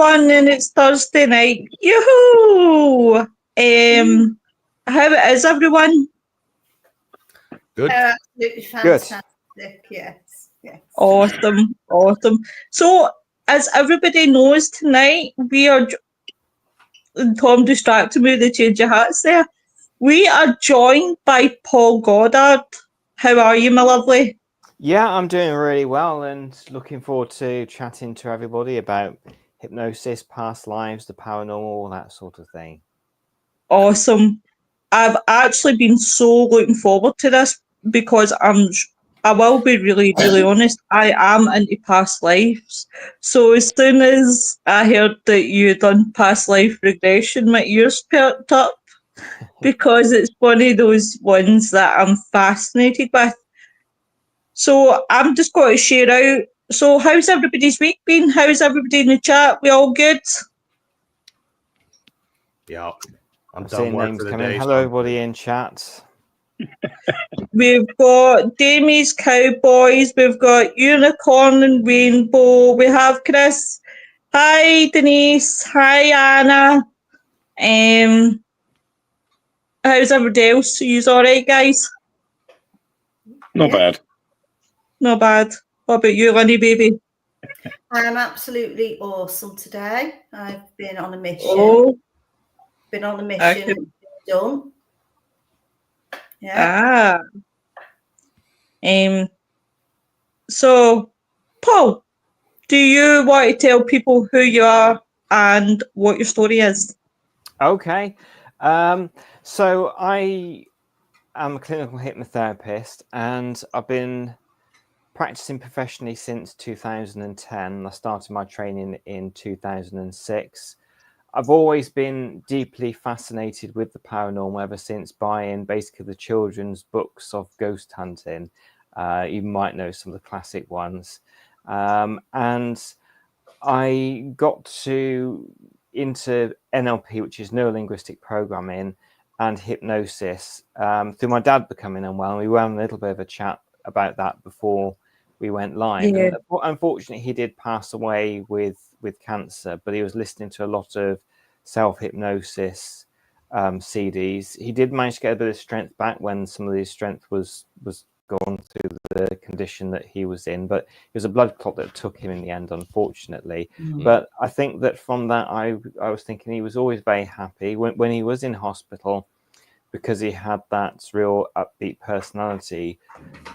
everyone, and it's Thursday night. Yoo-hoo! How is everyone? Good. Absolutely fantastic. Yes. Awesome. So, as everybody knows tonight, we are. Tom distracted me with the change of hats there. We are joined by Paul Goddard. How are you, my lovely? Yeah, I'm doing really well and looking forward to chatting to everybody about hypnosis, past lives, the paranormal, all that sort of thing. Awesome. I've actually been so looking forward to this because I will be really, really honest, I am into past lives. So as soon as I heard that you done past life regression, my ears perked up because it's one of those ones that I'm fascinated with. So I'm just going to share out. So how's everybody's week been? How's everybody in the chat? We all good? Yeah. I'm seeing names coming. Hello, everybody in chat. We've got Damie's Cowboys. We've got Unicorn and Rainbow. We have Chris. Hi, Denise. Hi, Anna. How's everybody else? Are you all right, guys? Not bad. Not bad. What about you, Lenny, baby? I am absolutely awesome today. I've been on a mission. Oh. Been on a mission. Okay. Done. Yeah. So, Paul, do you want to tell people who you are and what your story is? Okay. So I am a clinical hypnotherapist and I've been practicing professionally since 2010. I started my training in 2006. I've always been deeply fascinated with the paranormal ever since buying basically the children's books of ghost hunting. You might know some of the classic ones. And I got into NLP, which is neuro-linguistic programming, and hypnosis through my dad becoming unwell. And we were having a little bit of a chat about that before we went live. Yeah. And unfortunately, he did pass away with cancer, but he was listening to a lot of self-hypnosis CDs. He did manage to get a bit of strength back when some of his strength was gone through the condition that he was in, but it was a blood clot that took him in the end, unfortunately. But I think that from that, I was thinking he was always very happy when he was in hospital, because he had that real upbeat personality.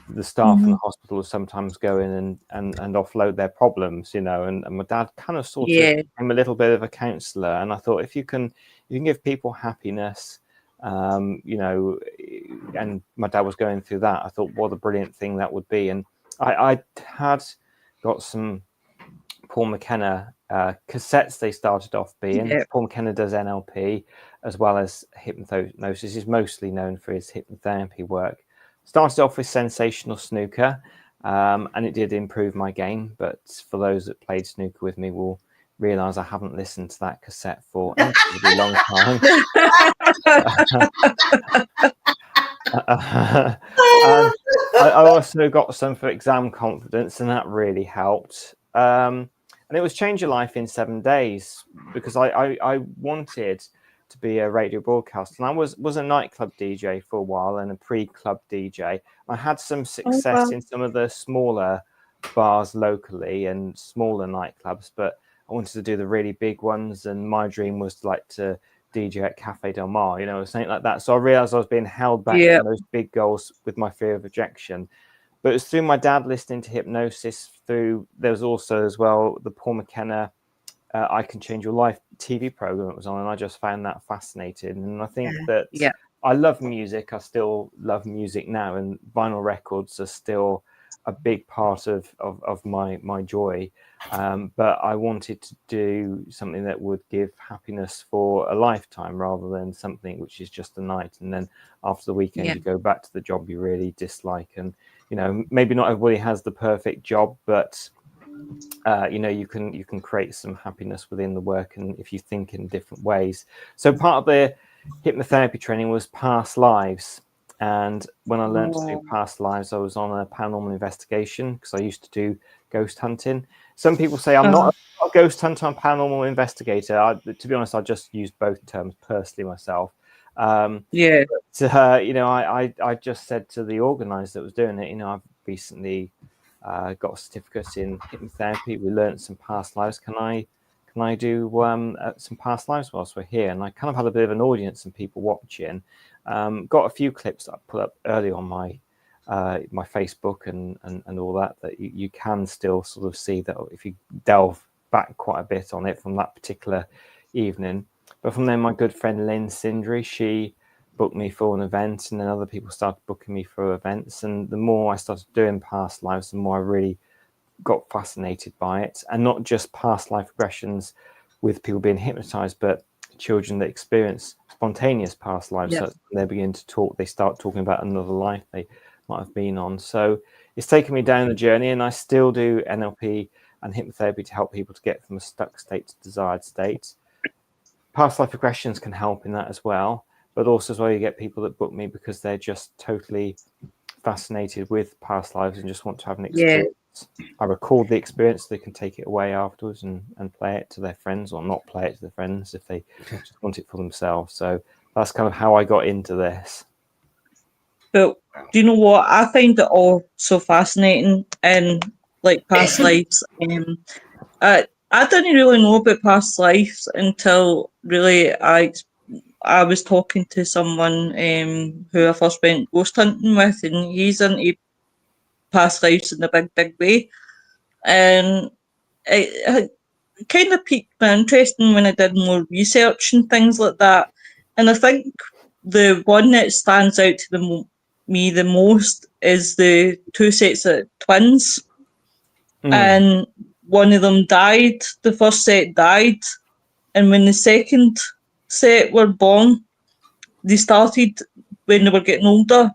The staff in the hospital would sometimes go in and offload their problems, and my dad kind of sort of became a little bit of a counsellor. And I thought, if you can give people happiness, and my dad was going through that, I thought, what a brilliant thing that would be. And I had got some Paul McKenna cassettes. They started off being Paul McKenna does NLP as well as hypnosis. He's mostly known for his hypnotherapy work. Started off with sensational snooker, and it did improve my game. But for those that played snooker with me will realise I haven't listened to that cassette for a really long time. And I also got some for exam confidence, and that really helped. And it was Change Your Life in 7 days, because I wanted to be a radio broadcaster. And I was a nightclub DJ for a while and a pre-club DJ. I had some success in some of the smaller bars locally and smaller nightclubs, but I wanted to do the really big ones. And my dream was to DJ at Cafe Del Mar, something like that. So I realized I was being held back from those big goals with my fear of rejection. But it was through my dad listening to hypnosis. There was also as well the Paul McKenna I Can Change Your Life TV program that was on, and I just found that fascinating. And I think that I love music. I still love music now, and vinyl records are still a big part of my joy. But I wanted to do something that would give happiness for a lifetime, rather than something which is just a night, and then after the weekend you go back to the job you really dislike. And maybe not everybody has the perfect job, but you can create some happiness within the work, and if you think in different ways. So part of the hypnotherapy training was past lives. And when I learned to do past lives, I was on a paranormal investigation, because I used to do ghost hunting. Some people say I'm not a ghost hunter and paranormal investigator. To be honest, I just use both terms personally myself. Yeah. I just said to the organizer that was doing it, I've recently got a certificate in hypnotherapy. We learned some past lives. Can I do some past lives whilst we're here? And I kind of had a bit of an audience and people watching. Got a few clips that I put up early on my Facebook and all that you can still sort of see that if you delve back quite a bit on it from that particular evening. But from then, my good friend Lynn Sindri, she booked me for an event, and then other people started booking me for events. And the more I started doing past lives, the more I really got fascinated by it. And not just past life regressions with people being hypnotized, but children that experience spontaneous past lives. Yeah. So when they begin to talk, they start talking about another life they might have been on. So it's taken me down the journey, and I still do NLP and hypnotherapy to help people to get from a stuck state to desired state. Past life regressions can help in that as well, but also as well you get people that book me because they're just totally fascinated with past lives and just want to have an experience. I record the experience so they can take it away afterwards and play it to their friends, or not play it to their friends if they just want it for themselves. So that's kind of how I got into this. But do you know what? I find it all so fascinating and like past lives. I didn't really know about past lives until really I was talking to someone who I first went ghost hunting with, and he's into past lives in a big way. And it kind of piqued my interest when I did more research and things like that. And I think the one that stands out to me the most is the two sets of twins. And one of them died. The first set died, and when the second set were born, they started, when they were getting older,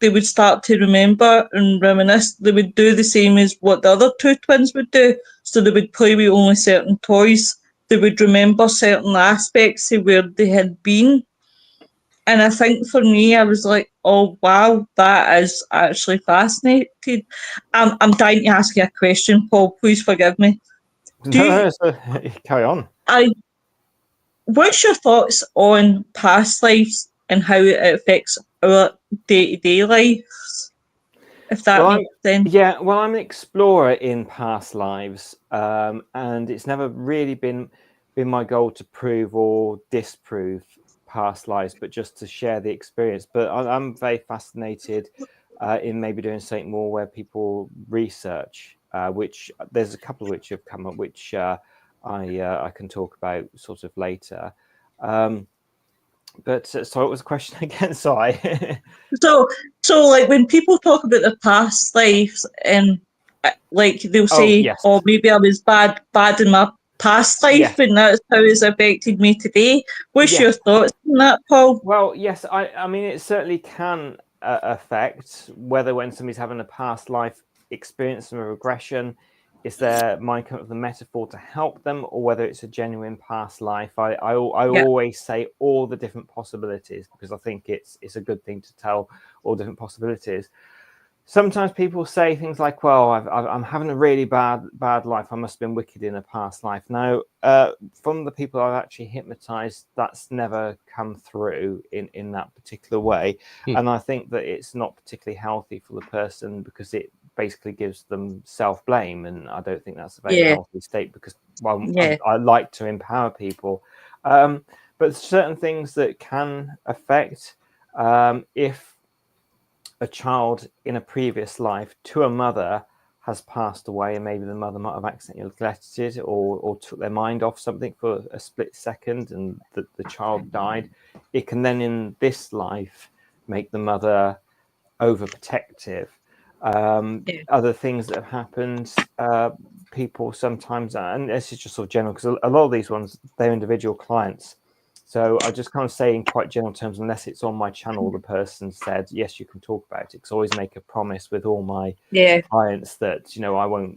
they would start to remember and reminisce. They would do the same as what the other two twins would do. So they would play with only certain toys. They would remember certain aspects of where they had been. And I think for me, I was like, oh, wow, that is actually fascinating. I'm dying to ask you a question, Paul. Please forgive me. Carry on. What's your thoughts on past lives and how it affects our day-to-day lives? If that makes sense. Yeah, well, I'm an explorer in past lives, and it's never really been my goal to prove or disprove past lives, but just to share the experience. But I'm very fascinated in maybe doing something more where people research, which there's a couple of which have come up, which I can talk about sort of later. But so what was the question again? Sorry. So like when people talk about their past lives, and like they'll say, yes. "Oh, maybe I was bad in my past life, and that's how it's affected me today." What's your thoughts on that, Paul? Well, yes, I mean it certainly can affect whether when somebody's having a past life experience of a regression, is their mind come up with a metaphor to help them, or whether it's a genuine past life. I always say all the different possibilities, because I think it's a good thing to tell all different possibilities. Sometimes people say things like, well, I'm having a really bad life. I must have been wicked in a past life. Now, from the people I've actually hypnotized, that's never come through in that particular way. And I think that it's not particularly healthy for the person, because it basically gives them self-blame. And I don't think that's a very healthy state, because, well, I like to empower people. But certain things that can affect, if a child in a previous life to a mother has passed away, and maybe the mother might have accidentally neglected or took their mind off something for a split second, and the child died, it can then in this life make the mother overprotective. Other things that have happened, people sometimes, and this is just sort of general, because a lot of these ones, they're individual clients. So I just kind of say in quite general terms, unless it's on my channel, the person said, yes, you can talk about it. Because I always make a promise with all my clients that, I won't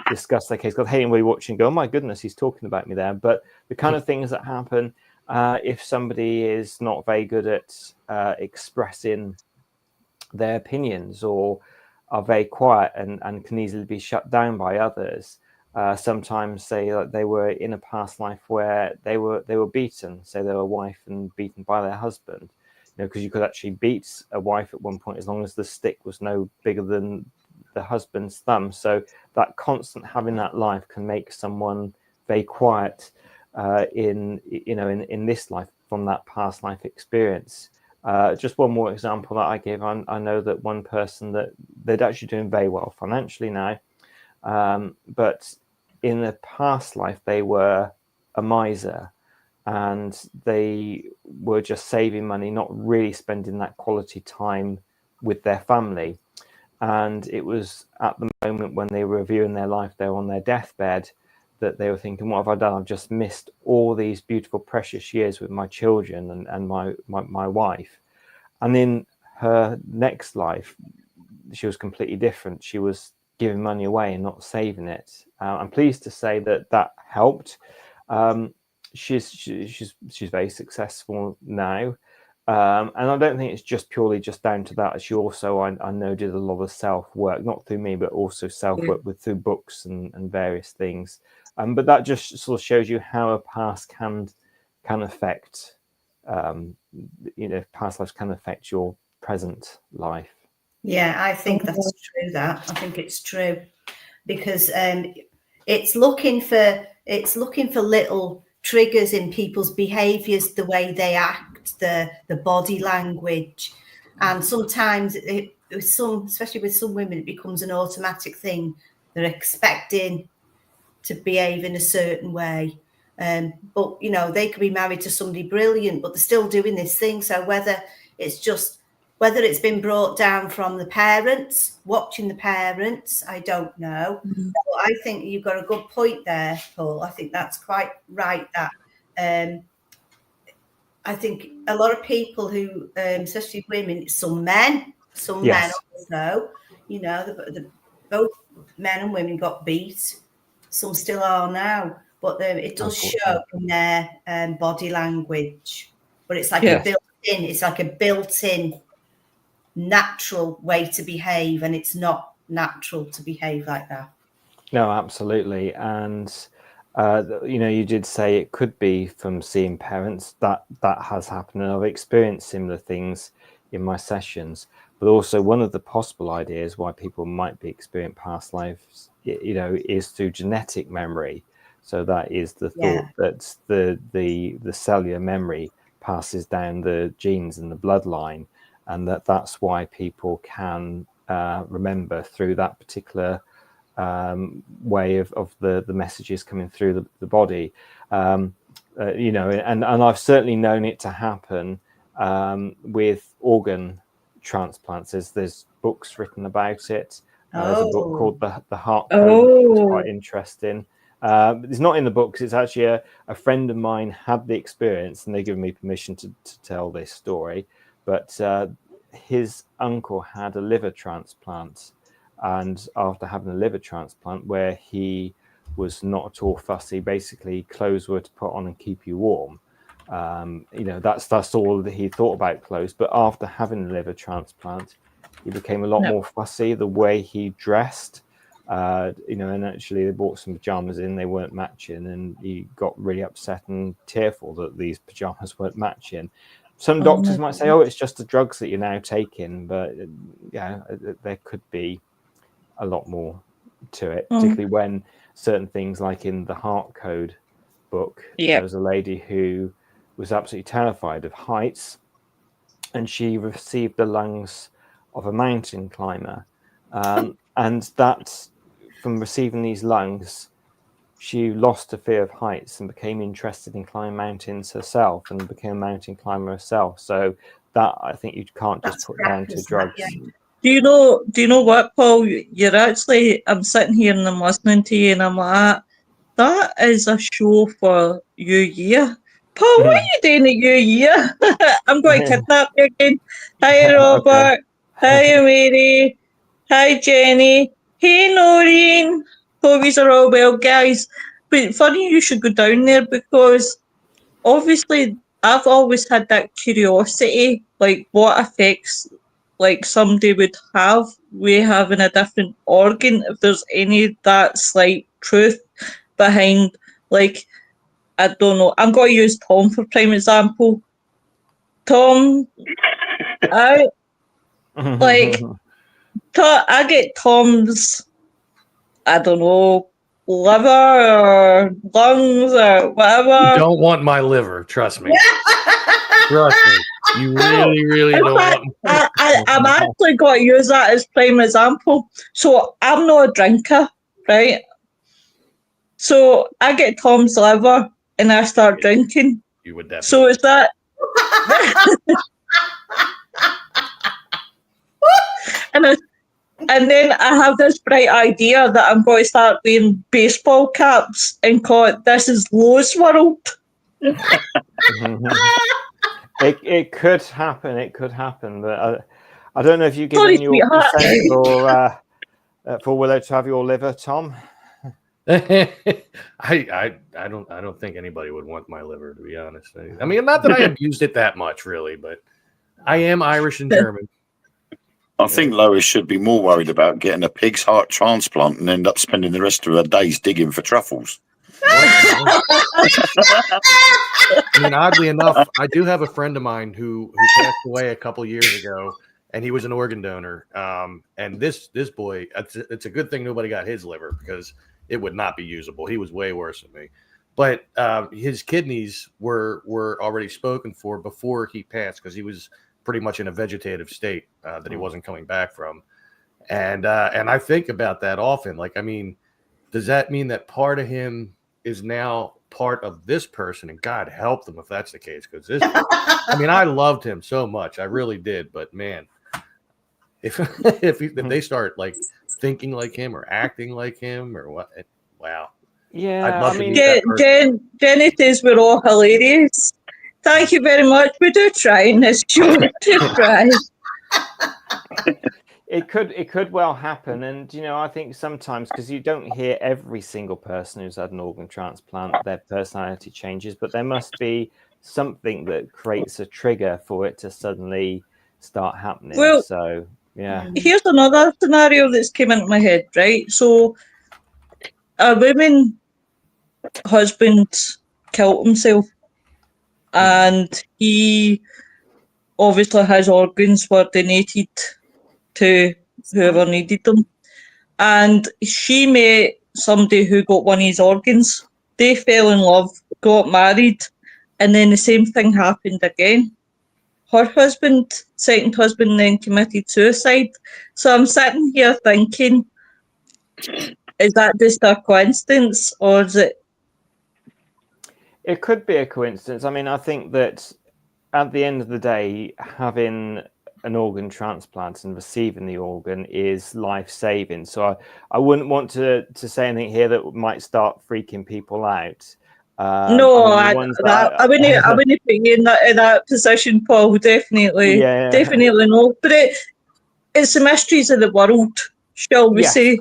discuss their case. God, hey, anybody watching go, oh my goodness, he's talking about me there. But the kind of things that happen, if somebody is not very good at expressing their opinions, or are very quiet and can easily be shut down by others, sometimes say like they were in a past life where they were beaten, say they were a wife and beaten by their husband, because you could actually beat a wife at one point as long as the stick was no bigger than the husband's thumb. So that constant having that life can make someone very quiet in this life from that past life experience. Just one more example that I give. I know that one person that they're actually doing very well financially now, but in the past life they were a miser, and they were just saving money, not really spending that quality time with their family. And it was at the moment when they were reviewing their life, they were on their deathbed, that they were thinking, what have I done? I've just missed all these beautiful, precious years with my children and my wife. And in her next life, she was completely different. She was giving money away and not saving it. I'm pleased to say that helped. She's very successful now, and I don't think it's just purely down to that. She also, I know, did a lot of self work, not through me, but also self work through books and various things. But that just sort of shows you how a past can affect, past lives can affect your present life. Yeah, I think that's true. I think it's true, because it's looking for little triggers in people's behaviours, the way they act, the body language, and sometimes especially with some women, it becomes an automatic thing. They're expecting to behave in a certain way, but they could be married to somebody brilliant, but they're still doing this thing. So whether it's been brought down from the parents, watching the parents, I don't know. Mm-hmm. So I think you've got a good point there, Paul. I think that's quite right. That I think a lot of people who, especially women, some men also, both men and women got beat. Some still are now, but it does show in their body language. But it's like a built-in natural way to behave, and it's not natural to behave like that. No, absolutely. And you did say it could be from seeing parents. That has happened, and I've experienced similar things in my sessions. But also, one of the possible ideas why people might be experiencing past lives, is through genetic memory. So that is the thought that the cellular memory passes down the genes and the bloodline, and that's why people can remember through that particular way of the messages coming through the body. And I've certainly known it to happen with organ transplants. There's books written about it. There's a book called the Heart Code, which is quite interesting. It's not in the books. It's actually a friend of mine had the experience, and they give me permission to tell this story. But his uncle had a liver transplant, and after having a liver transplant, where he was not at all fussy, basically clothes were to put on and keep you warm. That's all that he thought about, clothes. But after having the liver transplant, he became a lot more fussy the way he dressed. And actually they bought some pajamas in, they weren't matching, and he got really upset and tearful that these pajamas weren't matching. Some doctors might say, it's just the drugs that you're now taking, but there could be a lot more to it, particularly when certain things, like in the Heart Code book, there was a lady who was absolutely terrified of heights, and she received the lungs of a mountain climber, and that from receiving these lungs, she lost a fear of heights and became interested in climbing mountains herself and became a mountain climber herself. So that, I think, you can't just put down to drugs. Do you know what, Paul? I'm sitting here and I'm listening to you, and I'm like, that is a show for New Year. Paul, what are you doing at New Year? I'm going to kidnap you again. Hi, Robert. Hi, Mary. Hi, Jenny. Hey, Noreen. Hope you are all well, guys. But funny you should go down there, because obviously I've always had that curiosity, like what effects like somebody would have with having a different organ, if there's any that slight truth behind, like, I don't know. I'm going to use Tom for prime example. Tom, I get Tom's, I don't know, liver or lungs or whatever. You don't want my liver, trust me. Trust me. You really, really In don't fact, want. I'm actually going to use that as prime example. So I'm not a drinker, right? So I get Tom's liver and I start drinking. You would definitely. So is that? And then I have this bright idea that I'm going to start wearing baseball caps and call it "This is Lowe's World." It could happen. It could happen, but I don't know if you've Sorry, given your consent for Willow to have your liver, Tom. I don't think anybody would want my liver, to be honest. I mean, not that I abused it that much, really, but I am Irish and German. I think Lois should be more worried about getting a pig's heart transplant and end up spending the rest of her days digging for truffles. I mean, oddly enough, I do have a friend of mine who passed away a couple years ago, and he was an organ donor. And this boy, it's a good thing nobody got his liver because it would not be usable. He was way worse than me. But his kidneys were already spoken for before he passed because he was pretty much in a vegetative state that he wasn't coming back from. And I think about that often. Like, I mean, does that mean that part of him is now part of this person? And God help them if that's the case. Because this, I mean, I loved him so much. I really did. But man, if they start like thinking like him or acting like him or what, wow. Yeah, I'd love to meet Jenny that person. says we're all hilarious. Thank you very much. We do try in this show. Do try. It could well happen, and I think sometimes because you don't hear every single person who's had an organ transplant, their personality changes, but there must be something that creates a trigger for it to suddenly start happening. Well, so yeah. Here's another scenario that's came into my head, right? So a woman husband killed himself, and he obviously his organs were donated to whoever needed them. And she met somebody who got one of his organs. They fell in love, got married, and then the same thing happened again. Her husband, second husband, then committed suicide. So I'm sitting here thinking, is that just a coincidence, or is it? It could be a coincidence. I mean, I think that at the end of the day, having an organ transplant and receiving the organ is life-saving. So I wouldn't want to say anything here that might start freaking people out. No, I wouldn't put you in that position, Paul. Definitely no. But it's the mysteries of the world, shall we say?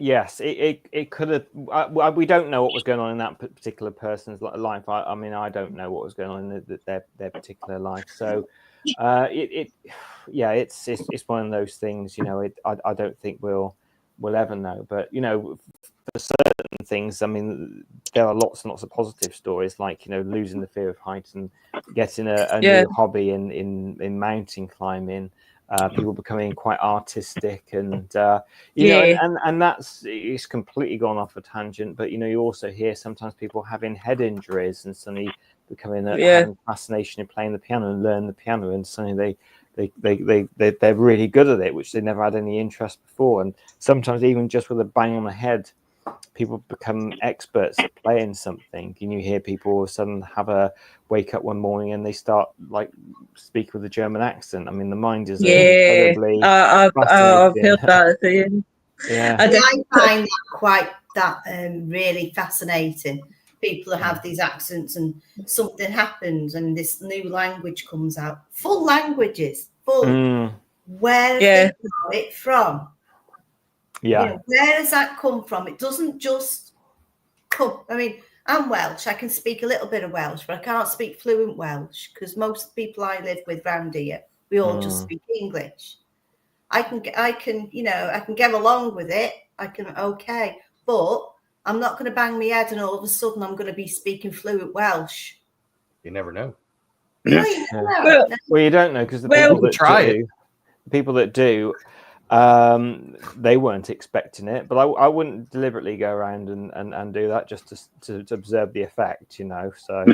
Yes, it could have. We don't know what was going on in that particular person's life. I mean, I don't know what was going on in their particular life. So, it's one of those things. I don't think we'll ever know. But for certain things, I mean, there are lots and lots of positive stories, like losing the fear of heights and getting a new hobby in mountain climbing. People becoming quite artistic, and and it's completely gone off a tangent. But you also hear sometimes people having head injuries and suddenly becoming having fascination in playing the piano and learn the piano, and suddenly they're really good at it, which they never had any interest before. And sometimes even just with a bang on the head, people become experts at playing something. And you hear people all of a sudden wake up one morning and they start like speak with a German accent. I mean, the mind is incredibly I've heard that thing. I find that really fascinating. People who have these accents and something happens and this new language comes out. Full languages, full. Where have they got it from? Yeah. Where does that come from? It doesn't just come. I mean, I'm Welsh. I can speak a little bit of Welsh, but I can't speak fluent Welsh because most people I live with round here, we all just speak English. I can get along with it. But I'm not going to bang my head and all of a sudden I'm going to be speaking fluent Welsh. You never know. Yeah. Well, you don't know, because the Well, people that do, they weren't expecting it. But I wouldn't deliberately go around and do that just to observe the effect, you know. So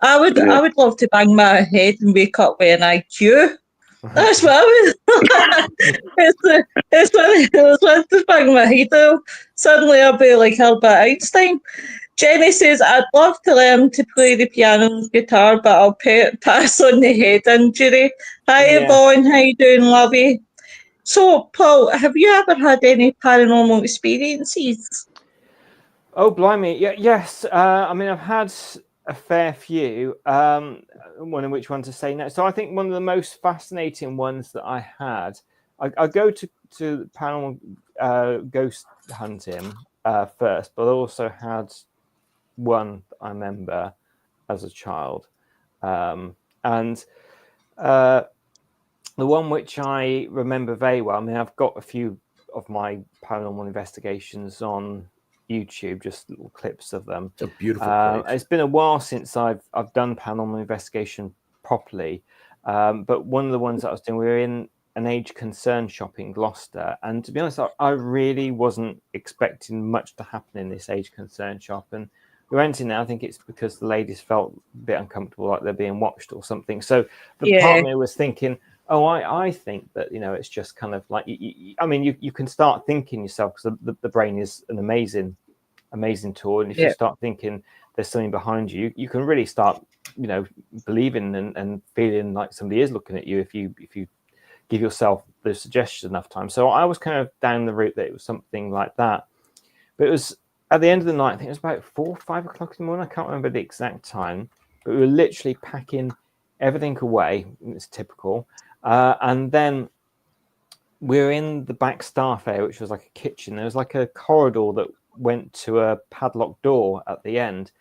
I would love to bang my head and wake up with an IQ. That's what I would. it's one to bang my head though. Suddenly I'll be like Albert Einstein. Jenny says, I'd love to learn to play the piano and guitar, but I'll pass on the head injury. Hi, Yvonne. How you doing, lovey? So, Paul, have you ever had any paranormal experiences? Oh, blimey. Yes. I mean, I've had a fair few. One in which one to say no. So I think one of the most fascinating ones that I had, I go to paranormal ghost hunting first, but I also had one that I remember as a child. And the one which I remember very well, I mean, I've got a few of my paranormal investigations on YouTube, just little clips of them. It's a beautiful place. It's been a while since I've done paranormal investigation properly, but one of the ones that I was doing, we were in an age concern shop in Gloucester, and to be honest, I really wasn't expecting much to happen in this age concern shop, and we went in there. I think it's because the ladies felt a bit uncomfortable, like they're being watched or something. So the part of me was thinking, oh, I think that, you know, it's just kind of like, I mean, you can start thinking yourself, because the brain is an amazing tool. And if you start thinking there's something behind you, you can really start, you know, believing and feeling like somebody is looking at you if you give yourself the suggestions enough time. So I was kind of down the route that it was something like that. But it was at the end of the night, I think it was about 4 or 5 o'clock in the morning. I can't remember the exact time, but we were literally packing everything away. It's typical. And then we were in the back staff area, which was like a kitchen. There was like a corridor that went to a padlocked door at the end.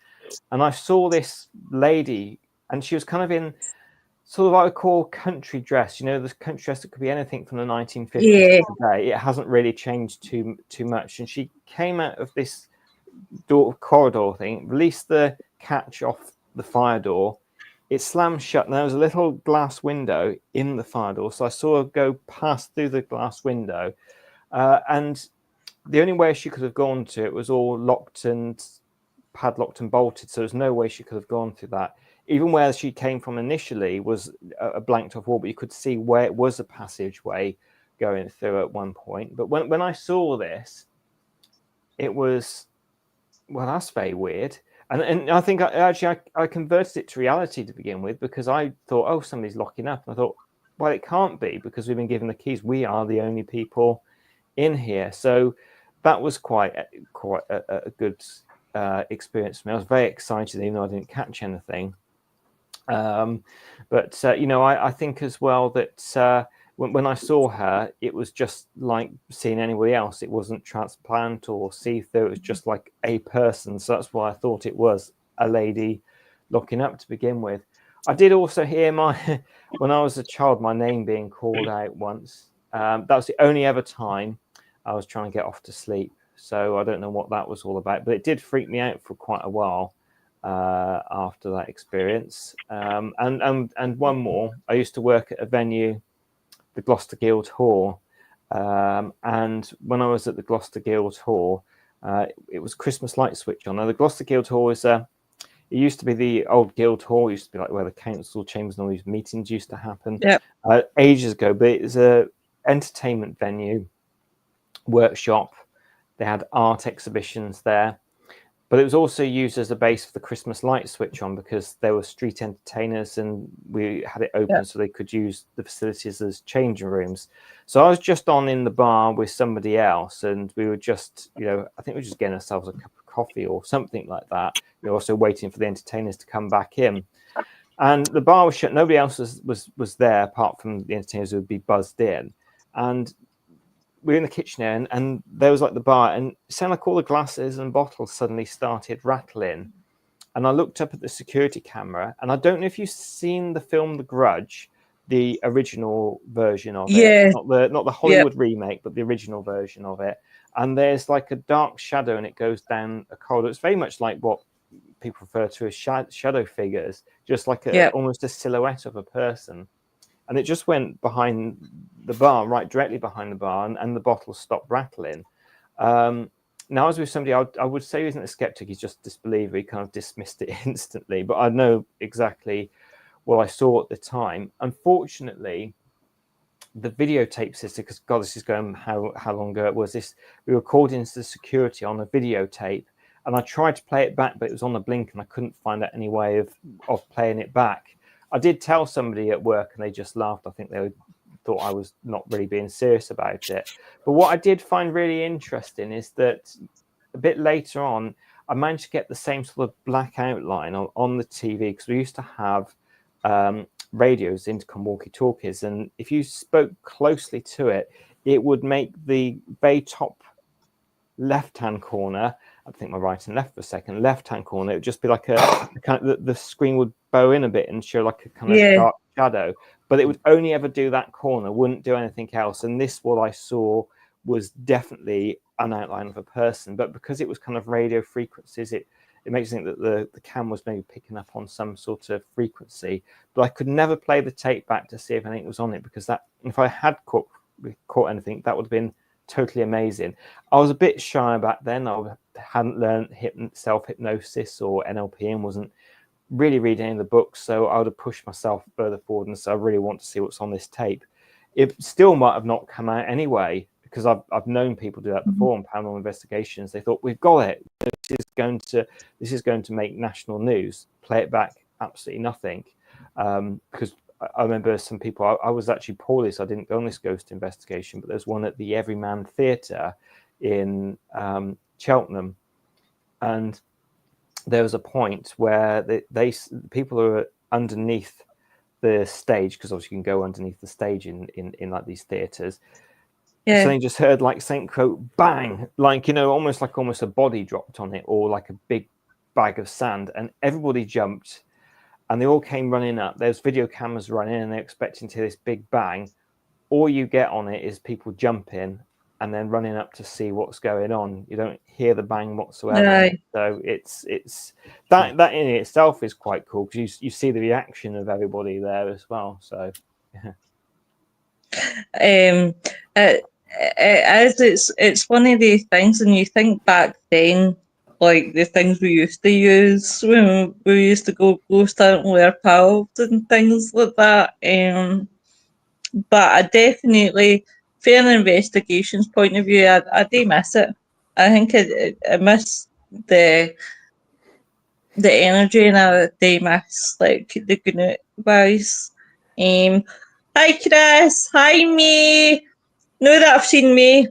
And I saw this lady, and she was kind of in sort of what I would call country dress. You know, this country dress that could be anything from the 1950s to today. It hasn't really changed too much. And she came out of this corridor thing, released the catch off the fire door. It slammed shut, and there was a little glass window in the fire door. So I saw her go past through the glass window. And the only way she could have gone to it was all locked and padlocked and bolted. So there's no way she could have gone through that. Even where she came from initially was a blanked off wall, but you could see where it was a passageway going through at one point. But when I saw this, it was, well, that's very weird. And I think I converted it to reality to begin with, because I thought, oh, somebody's locking up. And I thought, well, it can't be, because we've been given the keys. We are the only people in here. So that was quite a good experience for me. I was very excited, even though I didn't catch anything. But you know, I think as well that when I saw her, it was just like seeing anybody else. It wasn't transplant or see-through. It was just like a person. So that's why I thought it was a lady looking up to begin with. I did also hear when I was a child, my name being called out once. That was the only ever time I was trying to get off to sleep. So I don't know what that was all about, but it did freak me out for quite a while after that experience. And one more, I used to work at a venue, the Gloucester Guild Hall, and when I was at the Gloucester Guild Hall, it was Christmas light switch on. Now the Gloucester Guild Hall is it used to be the old Guild Hall. It used to be like where the council chambers and all these meetings used to happen ages ago, but it was a entertainment venue, workshop. They had art exhibitions there. But it was also used as a base for the Christmas light switch on, because there were street entertainers and we had it open so they could use the facilities as changing rooms. So I was just on in the bar with somebody else, and we were just, you know, I think we were just getting ourselves a cup of coffee or something like that. We were also waiting for the entertainers to come back in. And the bar was shut. Nobody else was there apart from the entertainers who would be buzzed in. And we were in the kitchen there, and there was like the bar, and it sounded like all the glasses and bottles suddenly started rattling. And I looked up at the security camera, and I don't know if you've seen the film The Grudge, the original version of Yeah. it, not the Hollywood remake, but the original version of it. And there's like a dark shadow, and it goes down a corridor. It's very much like what people refer to as shadow figures, just like almost a silhouette of a person. And it just went behind the bar, right directly behind the bar, and the bottle stopped rattling. Now, as with somebody, I would say he isn't a skeptic, he's just a disbeliever. He kind of dismissed it instantly. But I know exactly what I saw at the time. Unfortunately, the videotape system, because God, this is going how long ago it was. This we were called into the security on a videotape, and I tried to play it back, but it was on the blink, and I couldn't find out any way of playing it back. I did tell somebody at work, and they just laughed. I think they thought I was not really being serious about it. But what I did find really interesting is that a bit later on, I managed to get the same sort of black outline on the TV, because we used to have radios, intercom walkie-talkies, and if you spoke closely to it, it would make the very top left-hand corner, I think my right and left for a second, left-hand corner, it would just be like a kind of, the screen would bow in a bit and show like a kind of dark shadow, but it would only ever do that corner, wouldn't do anything else. And this, what I saw was definitely an outline of a person, but because it was kind of radio frequencies, it makes you think that the cam was maybe picking up on some sort of frequency. But I could never play the tape back to see if anything was on it, because that, if I had caught anything, that would have been totally amazing. I was a bit shy back then. I hadn't learned self-hypnosis or NLP and wasn't really reading any of the books, so I would have pushed myself further forward and said, I really want to see what's on this tape. It still might have not come out anyway, because I've known people do that before on Paranormal Investigations. They thought, we've got it. This is going to make national news. Play it back, absolutely nothing. Because I remember some people, I was actually poorly, so I didn't go on this ghost investigation, but there's one at the Everyman Theatre in Cheltenham. And there was a point where people are underneath the stage, because obviously you can go underneath the stage in like these theatres. So they just heard like Saint quote bang, like, you know, almost a body dropped on it, or like a big bag of sand, and everybody jumped and they all came running up. There's video cameras running and they're expecting to hear this big bang. All you get on it is people jumping and then running up to see what's going on. You don't hear the bang whatsoever. Right. So it's that in itself is quite cool, because you see the reaction of everybody there as well. So it's one of these things, and you think back then, like the things we used to use when we used to go ghost hunting with our pals and things like that. But I definitely, from an investigations point of view, I do miss it. I think I miss the energy, and I do miss like the good vibes. Hi Chris, hi May. Now that I've seen May,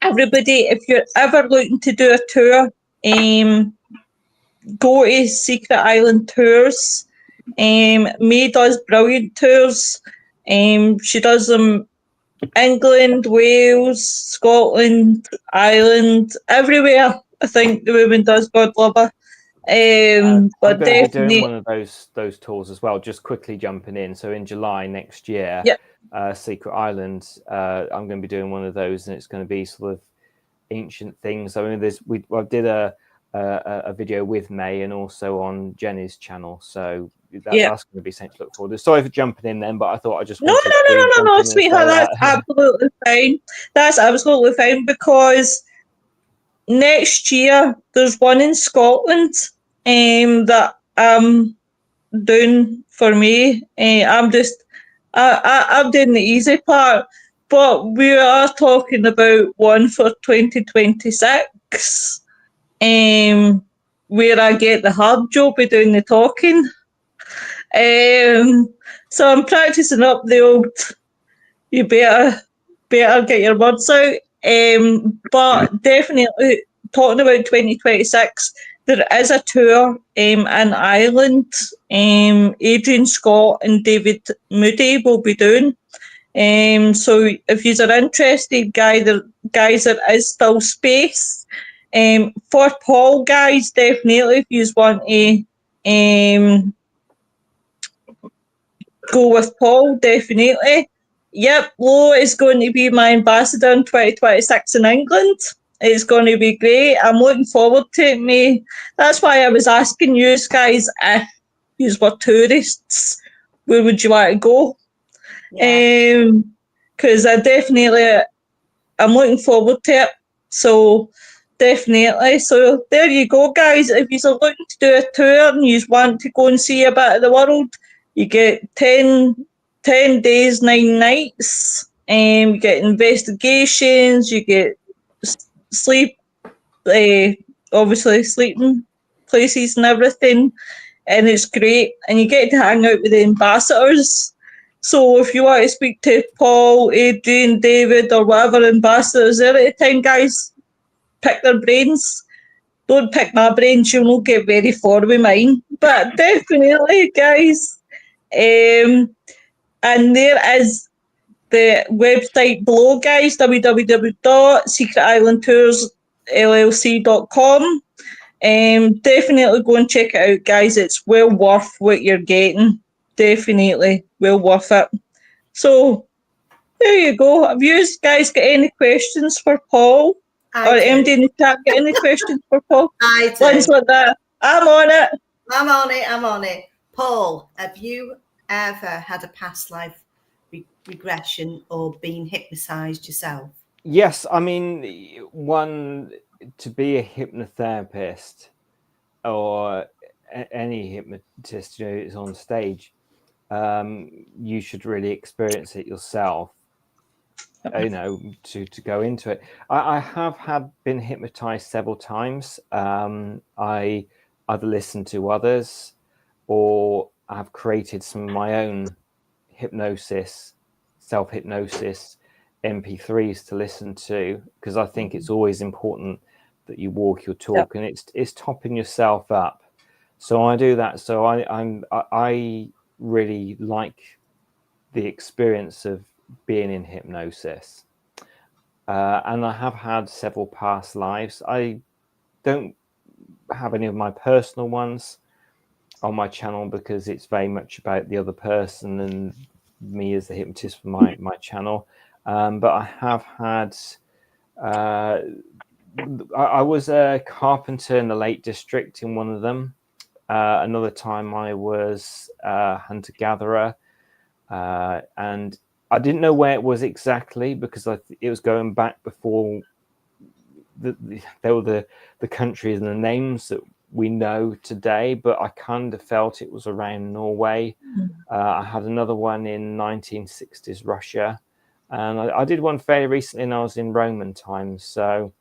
everybody, if you're ever looking to do a tour, go to Secret Island Tours. May does brilliant tours. She does them England, Wales, Scotland, Ireland, everywhere. I think the woman does. God love her. But I'm going to be definitely doing one of those tours as well. Just quickly jumping in. So in July next year, Secret Island, I'm going to be doing one of those, and it's going to be sort of ancient things. I mean, I did a video with May and also on Jenny's channel, so that's going to be something to look forward to. Sorry for jumping in then, but I thought I just no, sweetheart, that's absolutely fine. That's absolutely fine, because next year there's one in Scotland that I'm doing for me. I'm doing the easy part, but we are talking about one for 2026, where I get the hard job of doing the talking. So I'm practicing up the old, you better get your words out. But definitely talking about 2026, there is a tour in Ireland. Adrian Scott and David Moody will be doing. So if you are interested, guys, there is still space. For Paul, guys, definitely if you want to go with Paul, definitely. Yep, Lo is going to be my ambassador in 2026 in England. It's going to be great. I'm looking forward to it, mate. That's why I was asking you guys if you were tourists, where would you want to go? Yeah. Because I'm looking forward to it. So definitely. So there you go, guys. If you're looking to do a tour and you want to go and see a bit of the world, you get 10 days, 9 nights. You get investigations. You get sleep, obviously sleeping places and everything. And it's great. And you get to hang out with the ambassadors. So if you want to speak to Paul, Adrian, David, or whatever ambassadors there at the time, guys, pick their brains. Don't pick my brains, you'll not get very far with mine. But definitely, guys. And there is the website below, guys, www.secretislandtoursllc.com. Definitely go and check it out, guys. It's well worth what you're getting. Definitely well worth it. So there you go. Have you guys got any questions for Paul? Or MD in the chat got any questions for Paul? I do. Ones like that. I'm on it. I'm on it. Paul, have you ever had a past life regression or been hypnotized yourself? Yes, I mean, to be a hypnotherapist or any hypnotist who is on stage, you should really experience it yourself, to go into it. I have been hypnotized several times. I either listened to others or I've created some of my own self-hypnosis MP3s to listen to, because I think it's always important that you walk your talk. And it's topping yourself up. So I do that. So I really like the experience of being in hypnosis. And I have had several past lives. I don't have any of my personal ones on my channel because it's very much about the other person and me as the hypnotist for my channel. But I have had, I was a carpenter in the Lake District in one of them. Another time I was a hunter-gatherer. And I didn't know where it was exactly because it was going back before there were the countries and the names that we know today, but I kind of felt it was around Norway. I had another one in 1960s Russia, and I did one fairly recently, and I was in Roman times. So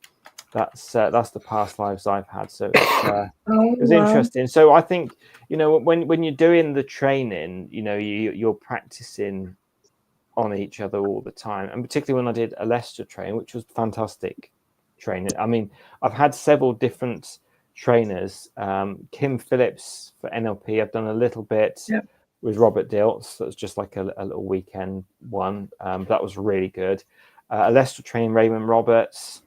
that's the past lives I've had. So it was interesting. So I think when you're doing the training, you're practicing on each other all the time, and particularly when I did a Leicester training, which was fantastic training. I mean, I've had several different trainers. Kim Phillips for NLP, I've done a little bit with Robert Dilts. That was just like a little weekend one. That was really good. A Leicester training, Raymond Roberts.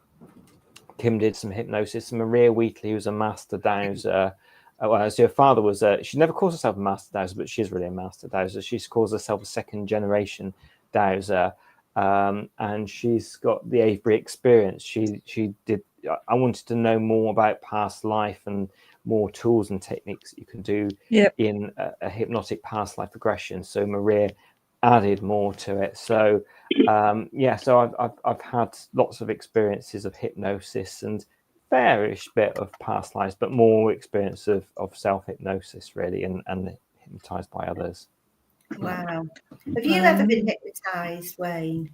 Kim did some hypnosis. Maria Wheatley, who's a master dowser. So her father was she never calls herself a master dowser, but she's really a master dowser. She calls herself a second generation dowser. And she's got the Avebury experience. She did. I wanted to know more about past life and more tools and techniques that you can do in a hypnotic past life regression. So Maria added more to it. So so I've had lots of experiences of hypnosis and fairish bit of past lives, but more experience of self-hypnosis really, and hypnotized by others. Wow. Have you ever been hypnotized, Wayne?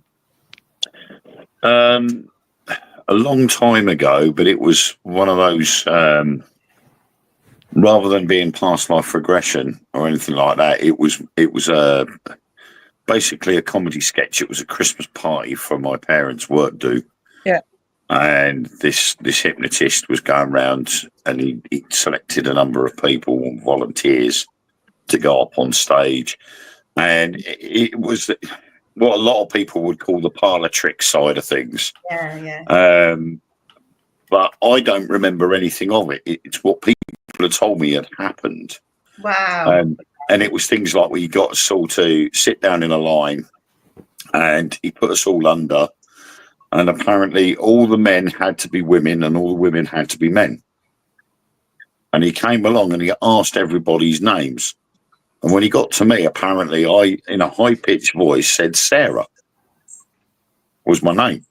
A long time ago, but it was one of those, rather than being past life regression or anything like that, it was basically a comedy sketch. It was a Christmas party for my parents' work do. Yeah. And this hypnotist was going around and he selected a number of people, volunteers, to go up on stage. And it was what a lot of people would call the parlor trick side of things. Yeah. But I don't remember anything of it. It's what people had told me had happened. Wow. And it was things like we got us all to sit down in a line, and he put us all under. And apparently all the men had to be women and all the women had to be men. And he came along and he asked everybody's names. And when he got to me, apparently I, in a high-pitched voice, said Sarah was my name.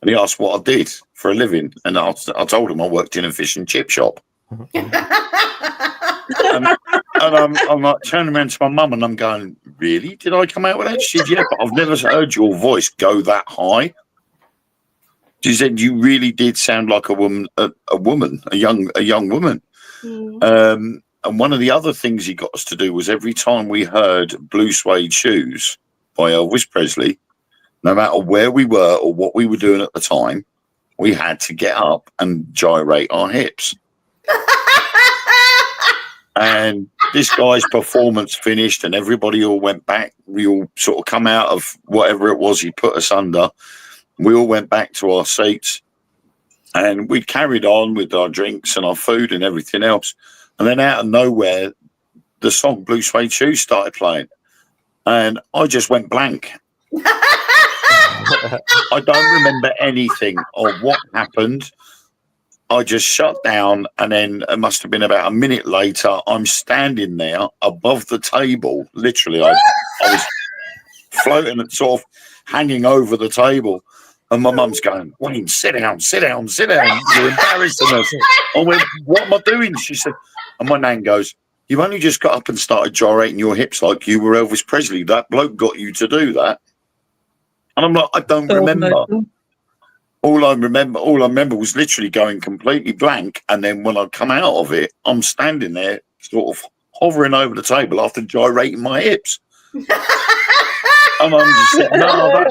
And he asked what I did for a living. And I told him I worked in a fish and chip shop. And I'm like turning around to my mum and I'm going, really? Did I come out with that? She said, yeah, but I've never heard your voice go that high. She said, you really did sound like a woman, a young woman. And one of the other things he got us to do was every time we heard Blue Suede Shoes by Elvis Presley, no matter where we were or what we were doing at the time, we had to get up and gyrate our hips. And this guy's performance finished and everybody all went back. We all sort of come out of whatever it was he put us under. We all went back to our seats and we carried on with our drinks and our food and everything else. And then out of nowhere, the song Blue Suede Shoes started playing. And I just went blank. I don't remember anything of what happened. I just shut down, and then it must have been about a minute later, I'm standing there above the table. Literally, I was floating and sort of hanging over the table. And my mum's going, Wayne, sit down, sit down, sit down. You're embarrassing us. I went, what am I doing? She said, and my nan goes, you only just got up and started gyrating your hips like you were Elvis Presley. That bloke got you to do that. And I'm like, I don't remember. All I remember was literally going completely blank. And then when I come out of it, I'm standing there sort of hovering over the table after gyrating my hips. And I'm just saying, no,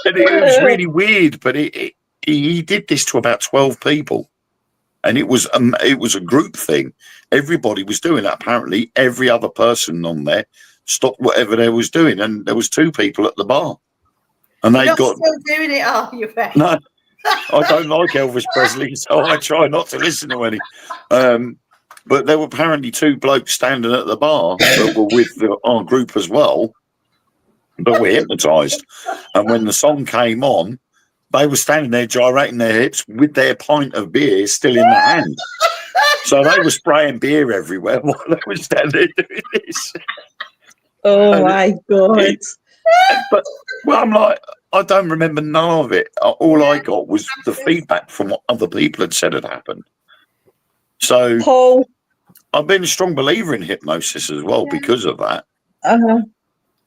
it was really weird. But he did this to about 12 people. And it was a group thing. Everybody was doing that. Apparently, every other person on there stopped whatever they was doing. And there was 2 people at the bar. And they got still doing it, are you? No. I don't like Elvis Presley, so I try not to listen to any. But there were apparently 2 blokes standing at the bar that were with our group as well, but we're hypnotised. And when the song came on, they were standing there gyrating their hips with their pint of beer still in their hand. So they were spraying beer everywhere while they were standing there doing this. Oh, my God. But, well, I'm like, I don't remember none of it. All I got was the feedback from what other people had said had happened. So, Paul, I've been a strong believer in hypnosis as well because of that.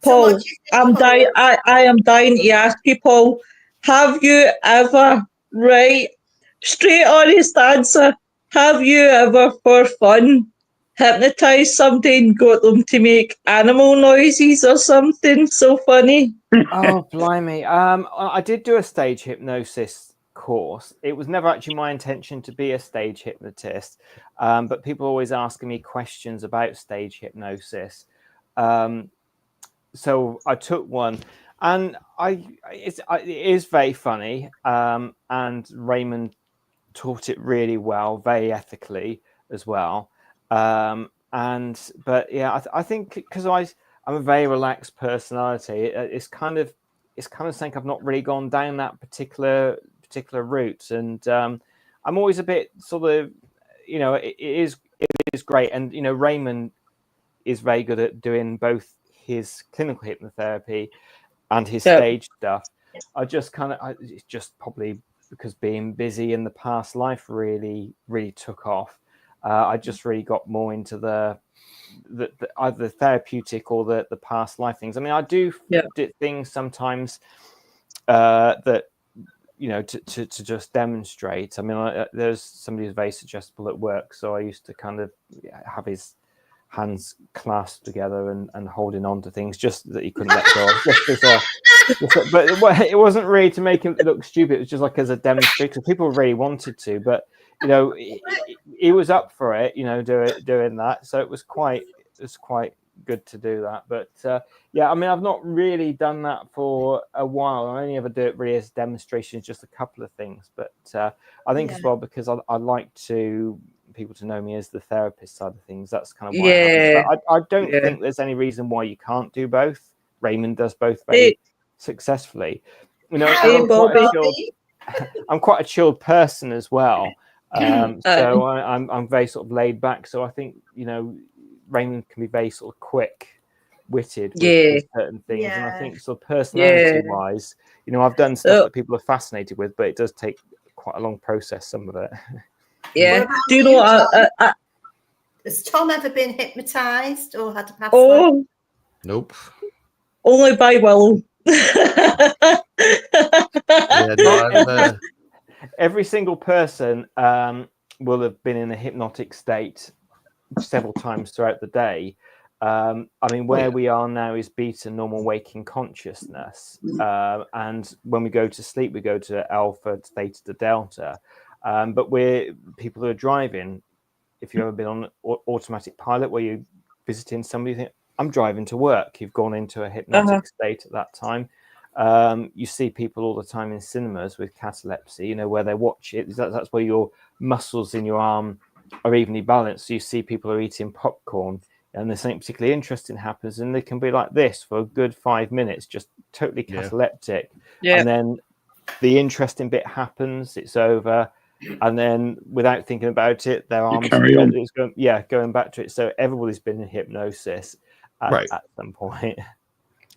Paul, I am dying to ask you, Paul, have you ever, right, straight honest answer, have you ever, for fun, hypnotised somebody and got them to make animal noises or something so funny? Oh, blimey. I did do a stage hypnosis course. It was never actually my intention to be a stage hypnotist, but people are always asking me questions about stage hypnosis. So I took one, and it is very funny, and Raymond taught it really well, very ethically as well. But yeah, I think because I'm a very relaxed personality, it's kind of saying I've not really gone down that particular route, and I'm always a bit sort of, it is great, and Raymond is very good at doing both his clinical hypnotherapy and his stage stuff. It's just probably because being busy in the past life really took off. I just really got more into the either the therapeutic or the past life things. I mean, I do things sometimes that to just demonstrate. I mean, there's somebody who's very suggestible at work, so I used to kind of have his hands clasped together and holding on to things just that he couldn't let go of. But it wasn't really to make him look stupid. It was just like as a demonstration. People really wanted to, but he was up for it, doing that. So it was quite good to do that. But I mean, I've not really done that for a while. I only ever do it really as demonstrations, just a couple of things. But I think as well because I like to people to know me as the therapist side of things. That's kind of why I haven't. But I don't think there's any reason why you can't do both. Raymond does both very successfully. You know, I'm quite a chilled person as well. So I'm very sort of laid back. So I think, you know, Raymond can be very sort of quick-witted with certain things. And I think sort of personality-wise, you know, I've done stuff that people are fascinated with, but it does take quite a long process, some of it. Yeah. Do you know has Tom ever been hypnotized or had a past life? Oh, Nope. only by Willow. Yeah, no, Every single person will have been in a hypnotic state several times throughout the day. I mean, where we are now is beta, normal waking consciousness. And when we go to sleep, we go to alpha, theta to delta. But people who are driving, if you've ever been on automatic pilot where you're visiting somebody, you think, I'm driving to work. You've gone into a hypnotic state at that time. You see people all the time in cinemas with catalepsy, you know, where they watch it. That's where your muscles in your arm are evenly balanced. So you see people are eating popcorn and there's something particularly interesting happens and they can be like this for a good 5 minutes, just totally cataleptic. And then the interesting bit happens, it's over. And then without thinking about it, their arms going back to it. So everybody's been in hypnosis at some point.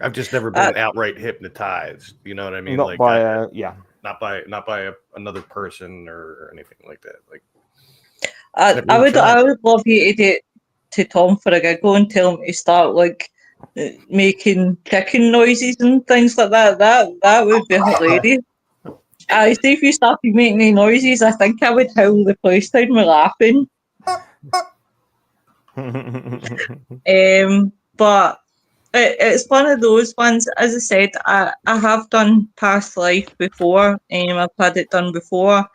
I've just never been outright hypnotized. You know what I mean? Not like by not by another person or anything like that. Like I would love you to do it to Tom for a giggle and tell him to start like making chicken noises and things like that. That would be hilarious. I see if you started making any noises, I think I would howl the place down with laughing. But it's one of those ones. As I said, I have done past life before. I've had it done before,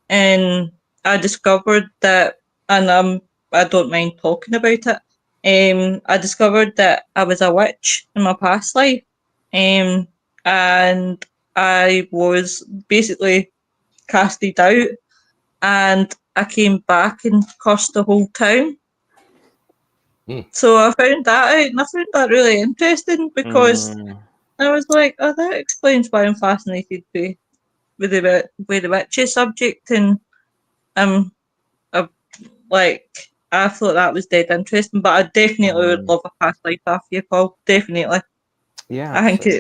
and I discovered that, and I don't mind talking about it. I discovered that I was a witch in my past life, and I was basically casted out, and I came back and cursed the whole town. So I found that out, and I found that really interesting because I was like, "Oh, that explains why I'm fascinated with the witches subject." And I thought that was dead interesting. But I definitely would love a past life after you, Paul. Definitely. Yeah, I think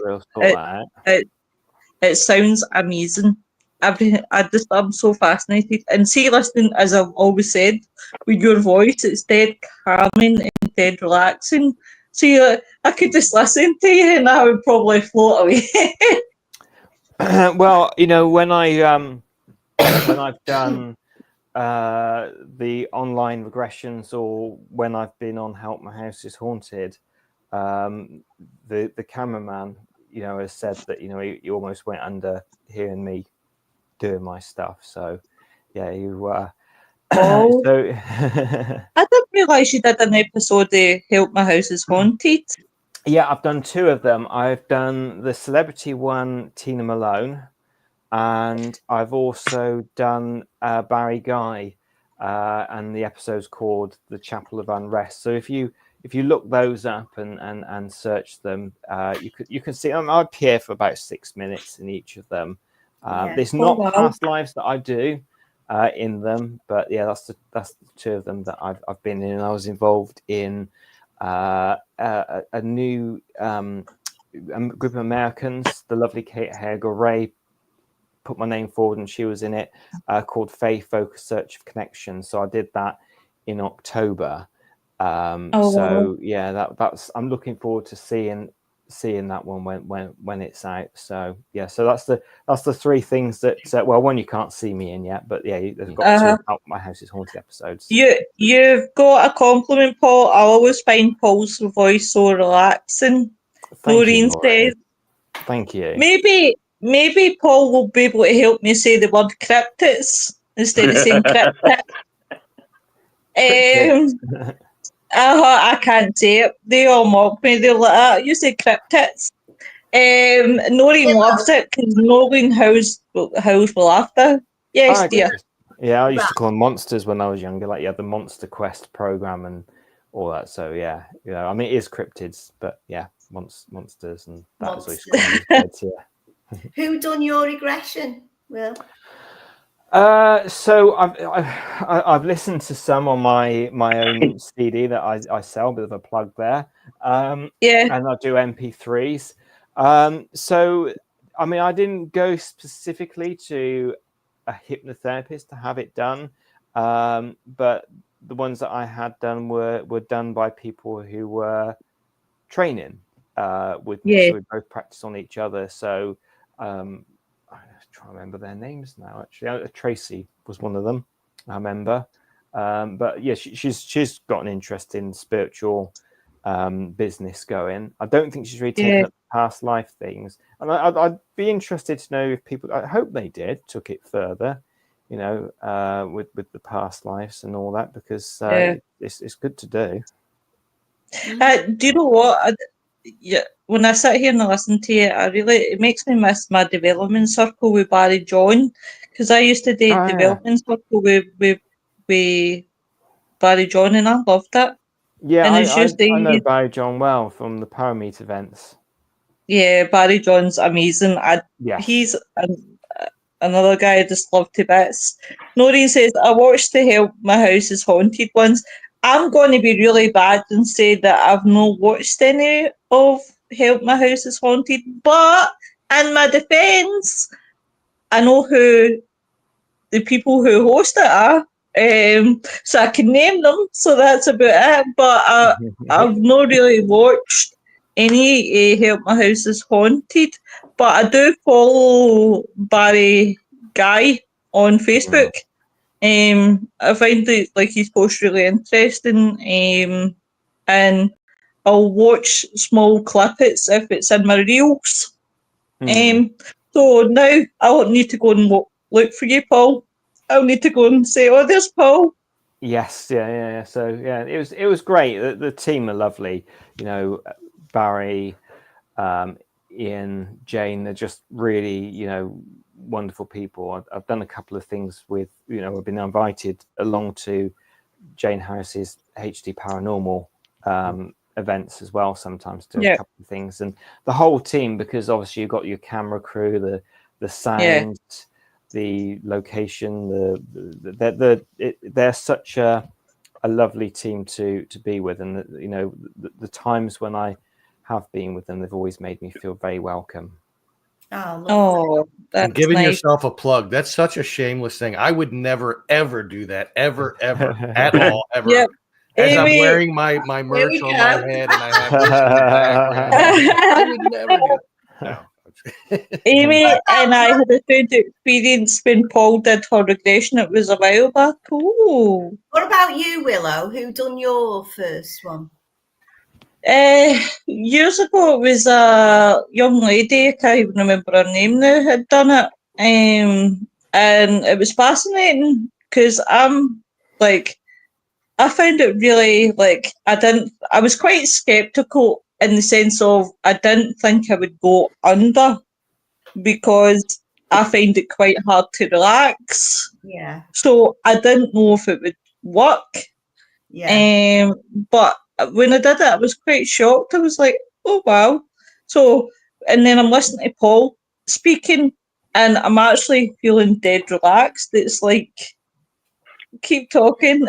it sounds amazing. I'm so fascinated. And see, listening, as I've always said, with your voice, it's dead calming and dead relaxing. So I could just listen to you and I would probably float away. Well, you know, when I've done the online regressions or when I've been on Help My House is Haunted, the cameraman, you know, has said that, you know, he almost went under hearing me doing my stuff. So yeah, I didn't realise you did an episode of Help My House is Haunted. Yeah, I've done 2 of them. I've done the celebrity one, Tina Malone, and I've also done Barry Guy, and the episode's called The Chapel of Unrest. So if you look those up and search them, you can see them. I appear for about 6 minutes in each of them. There's not past lives that I do in them, but yeah, that's the 2 of them that I've been in. I was involved in a new group of Americans, the lovely Kate Hager-Ray put my name forward and she was in it, called Faith Focus Search of Connection. So I did that in October. Yeah, that's I'm looking forward to seeing that one when it's out. So yeah, so that's the 3 things that one you can't see me in yet, but yeah, there's got 2 Help My House is Haunted episodes. You've got a compliment, Paul. I always find Paul's voice so relaxing. Noreen says, "Thank you." Maybe Paul will be able to help me say the word cryptids instead of saying cryptic. I can't say it. They all mock me. They're like, you say cryptids. Noreen loves it because Noreen howls with laughter. Yes, dear. Yeah, I used to call them monsters when I was younger. Like, the Monster Quest program and all that. So yeah, I mean, it is cryptids, but yeah, monsters and that is always cool. Yeah. Who done your regression? Will? So I've listened to some on my own CD that I sell. A bit of a plug there. Yeah. And I do MP3s. So I mean, I didn't go specifically to a hypnotherapist to have it done, but the ones that I had done were done by people who were training with me. Yeah. So we both practice on each other. So I'm trying to remember their names now. Actually, Tracy was one of them. I remember. But yeah, she's got an interest in spiritual business going. I don't think she's really taken up past life things, and I'd be interested to know if people. I hope they took it further, with the past lives and all that, because it's good to do. Do you know what? When I sit here and I listen to you, it makes me miss my development circle with Barry John, because I used to do development circle with Barry John, and I loved it. Yeah, and I know Barry John well from the Parameet events. Yeah, Barry John's amazing. Yes. He's another guy I just love to bits. Noreen says, I watched the Help My House is Haunted ones. I'm going to be really bad and say that I've not watched any of Help My House is Haunted, but in my defence, I know who the people who host it are, so I can name them, so that's about it. But I've not really watched any Help My House is Haunted, but I do follow Barry Guy on Facebook. I find that his posts really interesting, and I'll watch small clippets if it's in my reels. So now I'll need to go and look for you, Paul. I'll need to go and say, "Oh, there's Paul." Yes, yeah. So yeah, it was great. The team are lovely. Barry, Ian, Jane. They're just really, wonderful people. I've done a couple of things with, I've been invited along to Jane Harris's HD Paranormal events as well, sometimes do a couple of things, and the whole team, because obviously you've got your camera crew, the sound, the location, they're such a lovely team to be with, and the times when I have been with them, they've always made me feel very welcome. Oh, that's and giving nice. yourself a plug, that's such a shameless thing. I would never ever do that, ever at all, ever. Yep. As Amy, I'm wearing my merch on my head and I have this in the background, I would never do that. No. Amy and I had a good experience when Paul did her regression. It was a while back. Oh. What about you, Willow? Who done your first one? Years ago, it was a young lady, I can't even remember her name now, had done it. And it was fascinating because I found it really, I was quite skeptical in the sense of I didn't think I would go under, because I find it quite hard to relax. Yeah. So I didn't know if it would work. Yeah. But when I did it, I was quite shocked. I was like, oh, wow. So, and then I'm listening to Paul speaking, and I'm actually feeling dead relaxed. It's like, keep talking,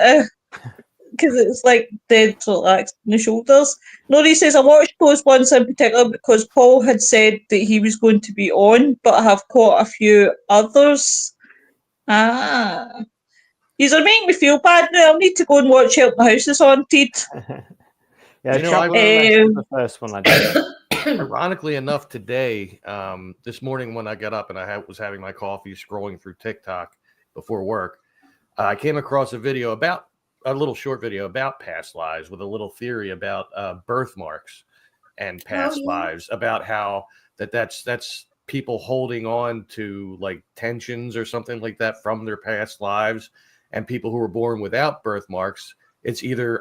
because it's like dead relaxed in the shoulders. Nori says, I watched those ones in particular because Paul had said that he was going to be on, but I have caught a few others. These are making me feel bad now. I'll need to go and watch Help My House is Haunted. Yeah, the first one I did. Ironically enough, today, this morning when I got up and I was having my coffee, scrolling through TikTok before work, I came across a little short video about past lives with a little theory about birthmarks and past lives, about how that's people holding on to like tensions or something like that from their past lives, and people who were born without birthmarks, it's either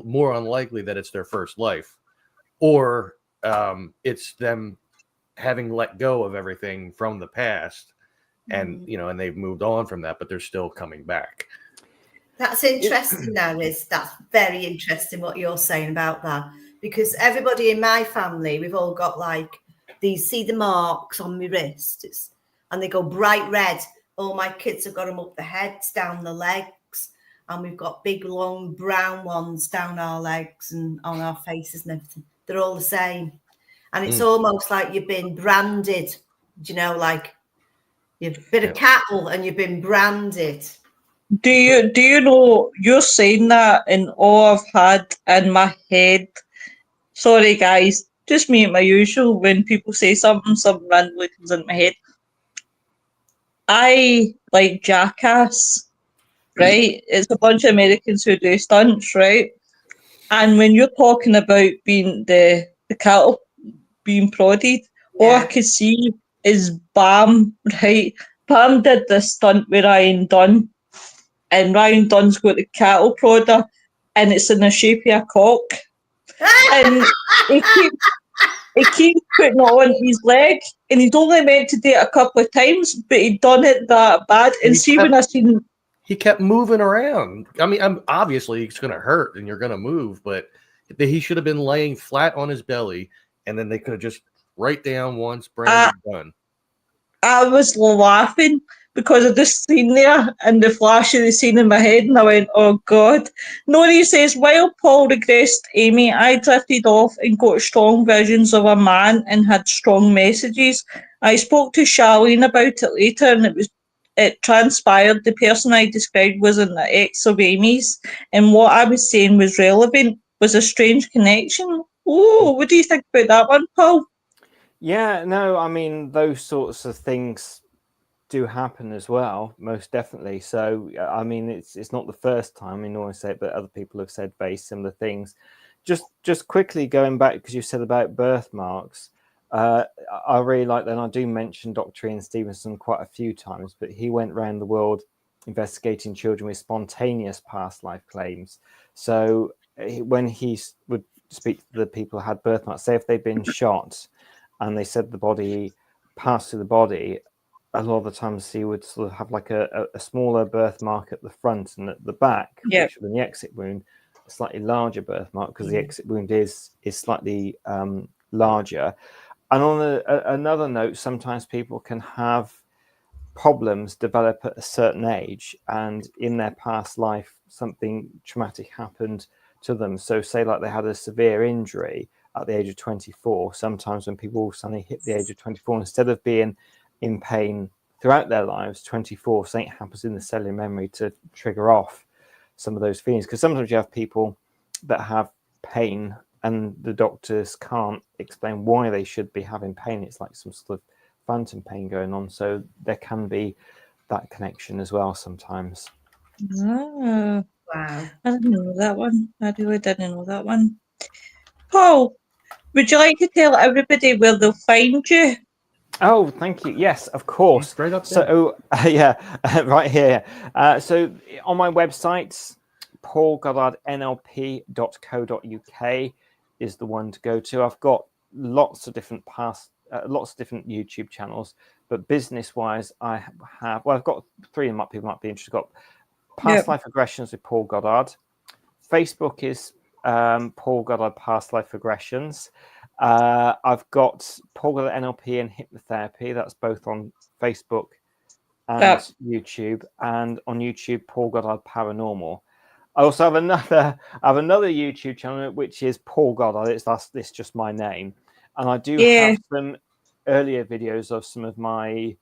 more unlikely that it's their first life, or it's them having let go of everything from the past and and they've moved on from that, but they're still coming back. That's interesting. That's very interesting what you're saying about that, because everybody in my family, we've all got like these, see the marks on my wrists, and they go bright red. All my kids have got them up the heads, down the legs, and we've got big long brown ones down our legs and on our faces and everything. They're all the same, and it's almost like you've been branded. Do you know, like you've been a cattle and you've been branded. Do you know, you're saying that, and all I've had in my head, sorry guys, just me at my usual, when people say something randomly comes into my head. I like Jackass, right? It's a bunch of Americans who do stunts, right? And when you're talking about being the cattle being prodded, all I could see is Bam, right? Bam did this stunt with Ryan Dunn. And Ryan Dunn's got the cattle prodder, and it's in the shape of a cock. And he keeps putting it on his leg, and he'd only meant to do it a couple of times, but he'd done it that bad. And see, when I seen, he kept moving around. I mean, obviously it's going to hurt, and you're going to move, but he should have been laying flat on his belly, and then they could have just right down once, branded, done. I was laughing because I just seen there and the flash of the scene in my head, and I went, oh God. Nori says, while Paul regressed Amy, I drifted off and got strong visions of a man and had strong messages. I spoke to Charlene about it later, and it transpired the person I described was an ex of Amy's, and what I was saying was relevant, was a strange connection. Oh, what do you think about that one, Paul? Yeah, no, I mean, those sorts of things do happen as well, most definitely. So, I mean, it's not the first time, I always say it, but other people have said very similar things. Just quickly going back, because you said about birthmarks, I really like that, and I do mention Dr. Ian Stevenson quite a few times, but he went around the world investigating children with spontaneous past life claims. So when he would speak to the people who had birthmarks, say if they'd been shot and they said the body passed through the body, a lot of the times he would sort of have like a smaller birthmark at the front, and at the back, which was the exit wound, a slightly larger birthmark, because the exit wound is slightly larger. And on another note, sometimes people can have problems develop at a certain age, and in their past life something traumatic happened to them. So say like they had a severe injury at the age of 24. Sometimes when people suddenly hit the age of 24, instead of being in pain throughout their lives, 24, something happens in the cellular memory to trigger off some of those feelings. Because sometimes you have people that have pain and the doctors can't explain why they should be having pain. It's like some sort of phantom pain going on. So there can be that connection as well sometimes. Oh, wow. I didn't know that one. I really didn't know that one. Paul, would you like to tell everybody where they'll find you? Oh, thank you. Yes, of course. Straight up. So, right here. So on my website, paulgoddardnlp.co.uk is the one to go to. I've got lots of different YouTube channels, but business-wise, I've got three of them. People might be interested. I've got Past Life Regressions with Paul Goddard. Facebook is Paul Goddard Past Life Regressions. I've got Paul Goddard NLP and Hypnotherapy. That's both on Facebook and YouTube. And on YouTube, Paul Goddard Paranormal. I also have another YouTube channel, which is Paul Goddard. It's just my name. And I do have some earlier videos of some of my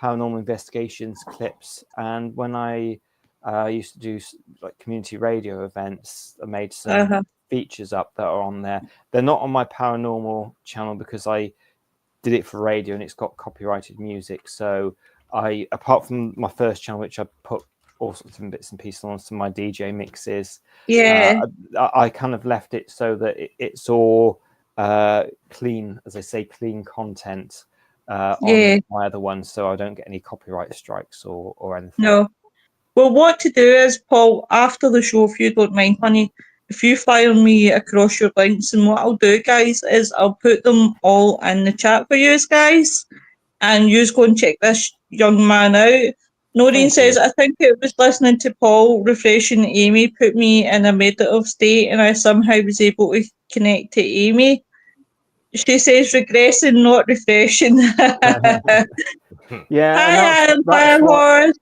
paranormal investigations clips. And when I used to do like community radio events, I made some features up that are on there. They're not on my paranormal channel because I did it for radio and it's got copyrighted music. So apart from my first channel, which I put all sorts of bits and pieces on some of my DJ mixes, I kind of left it so that it's all clean, as I say, clean content on my other ones, so I don't get any copyright strikes or anything. No. Well, what to do is, Paul, after the show, if you don't mind, honey, if you fire me across your links, and what I'll do, guys, is I'll put them all in the chat for you guys, and you go and check this young man out. Noreen Thank says, you. I think it was listening to Paul refreshing Amy put me in a meditative state, and I somehow was able to connect to Amy. She says regressing, not refreshing. Yeah, and Hi, Iron that's Fire what. Horse.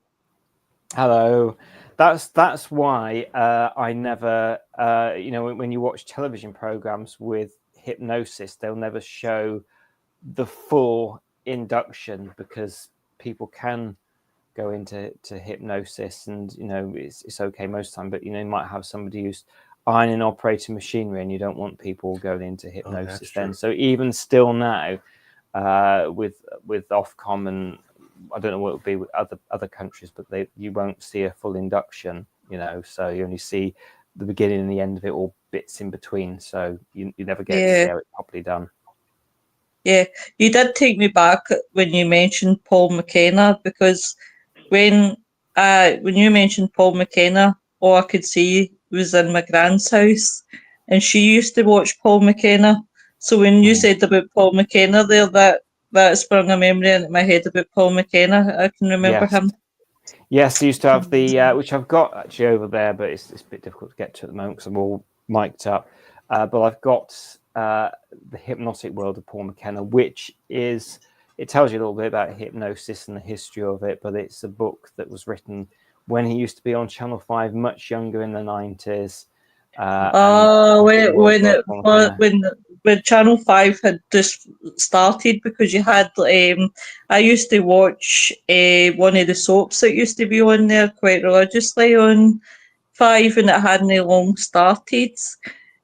Hello. That's why I never, when you watch television programs with hypnosis, they'll never show the full induction because people can go into hypnosis, and it's okay most of the time. But you might have somebody who's ironing operating machinery, and you don't want people going into hypnosis then. So even still now, with Ofcom and I don't know what it would be with other countries, but you won't see a full induction, so you only see the beginning and the end of it, or bits in between. So you never get to see how it's properly done. Yeah, you did take me back when you mentioned Paul McKenna, because when you mentioned Paul McKenna, all I could see was in my grand's house, and she used to watch Paul McKenna. So when you said about Paul McKenna there, that sprung a memory into my head about Paul McKenna. I can remember him. Yes, I used to have the which I've got actually over there, but it's a bit difficult to get to at the moment because I'm all mic'd up. But I've got the Hypnotic World of Paul McKenna, which it tells you a little bit about hypnosis and the history of it. But it's a book that was written when he used to be on Channel 5, much younger in the 90s. When Channel 5 had just started, because you had I used to watch one of the soaps that used to be on there quite religiously on 5, and it hadn't long started.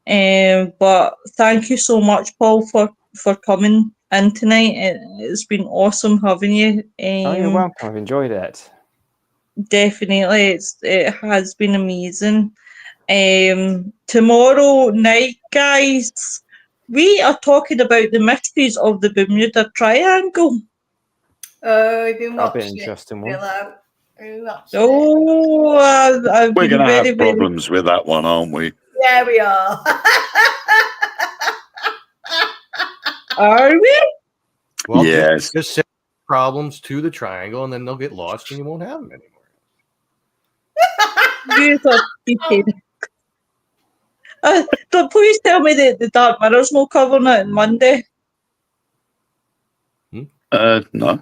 But thank you so much, Paul, for coming in tonight. It's been awesome having you. You're welcome. I've enjoyed it. Definitely, it has been amazing. Tomorrow night, guys, we are talking about the mysteries of the Bermuda Triangle. Oh, I've been watching. That'll be an interesting one. We're going to have problems with that one, aren't we? Yeah, we are. Are we? Well, yes. Just send problems to the triangle, and then they'll get lost, and you won't have them anymore. You are speaking. Don't please tell me that the Dark Mirror's not covering it on Monday. No.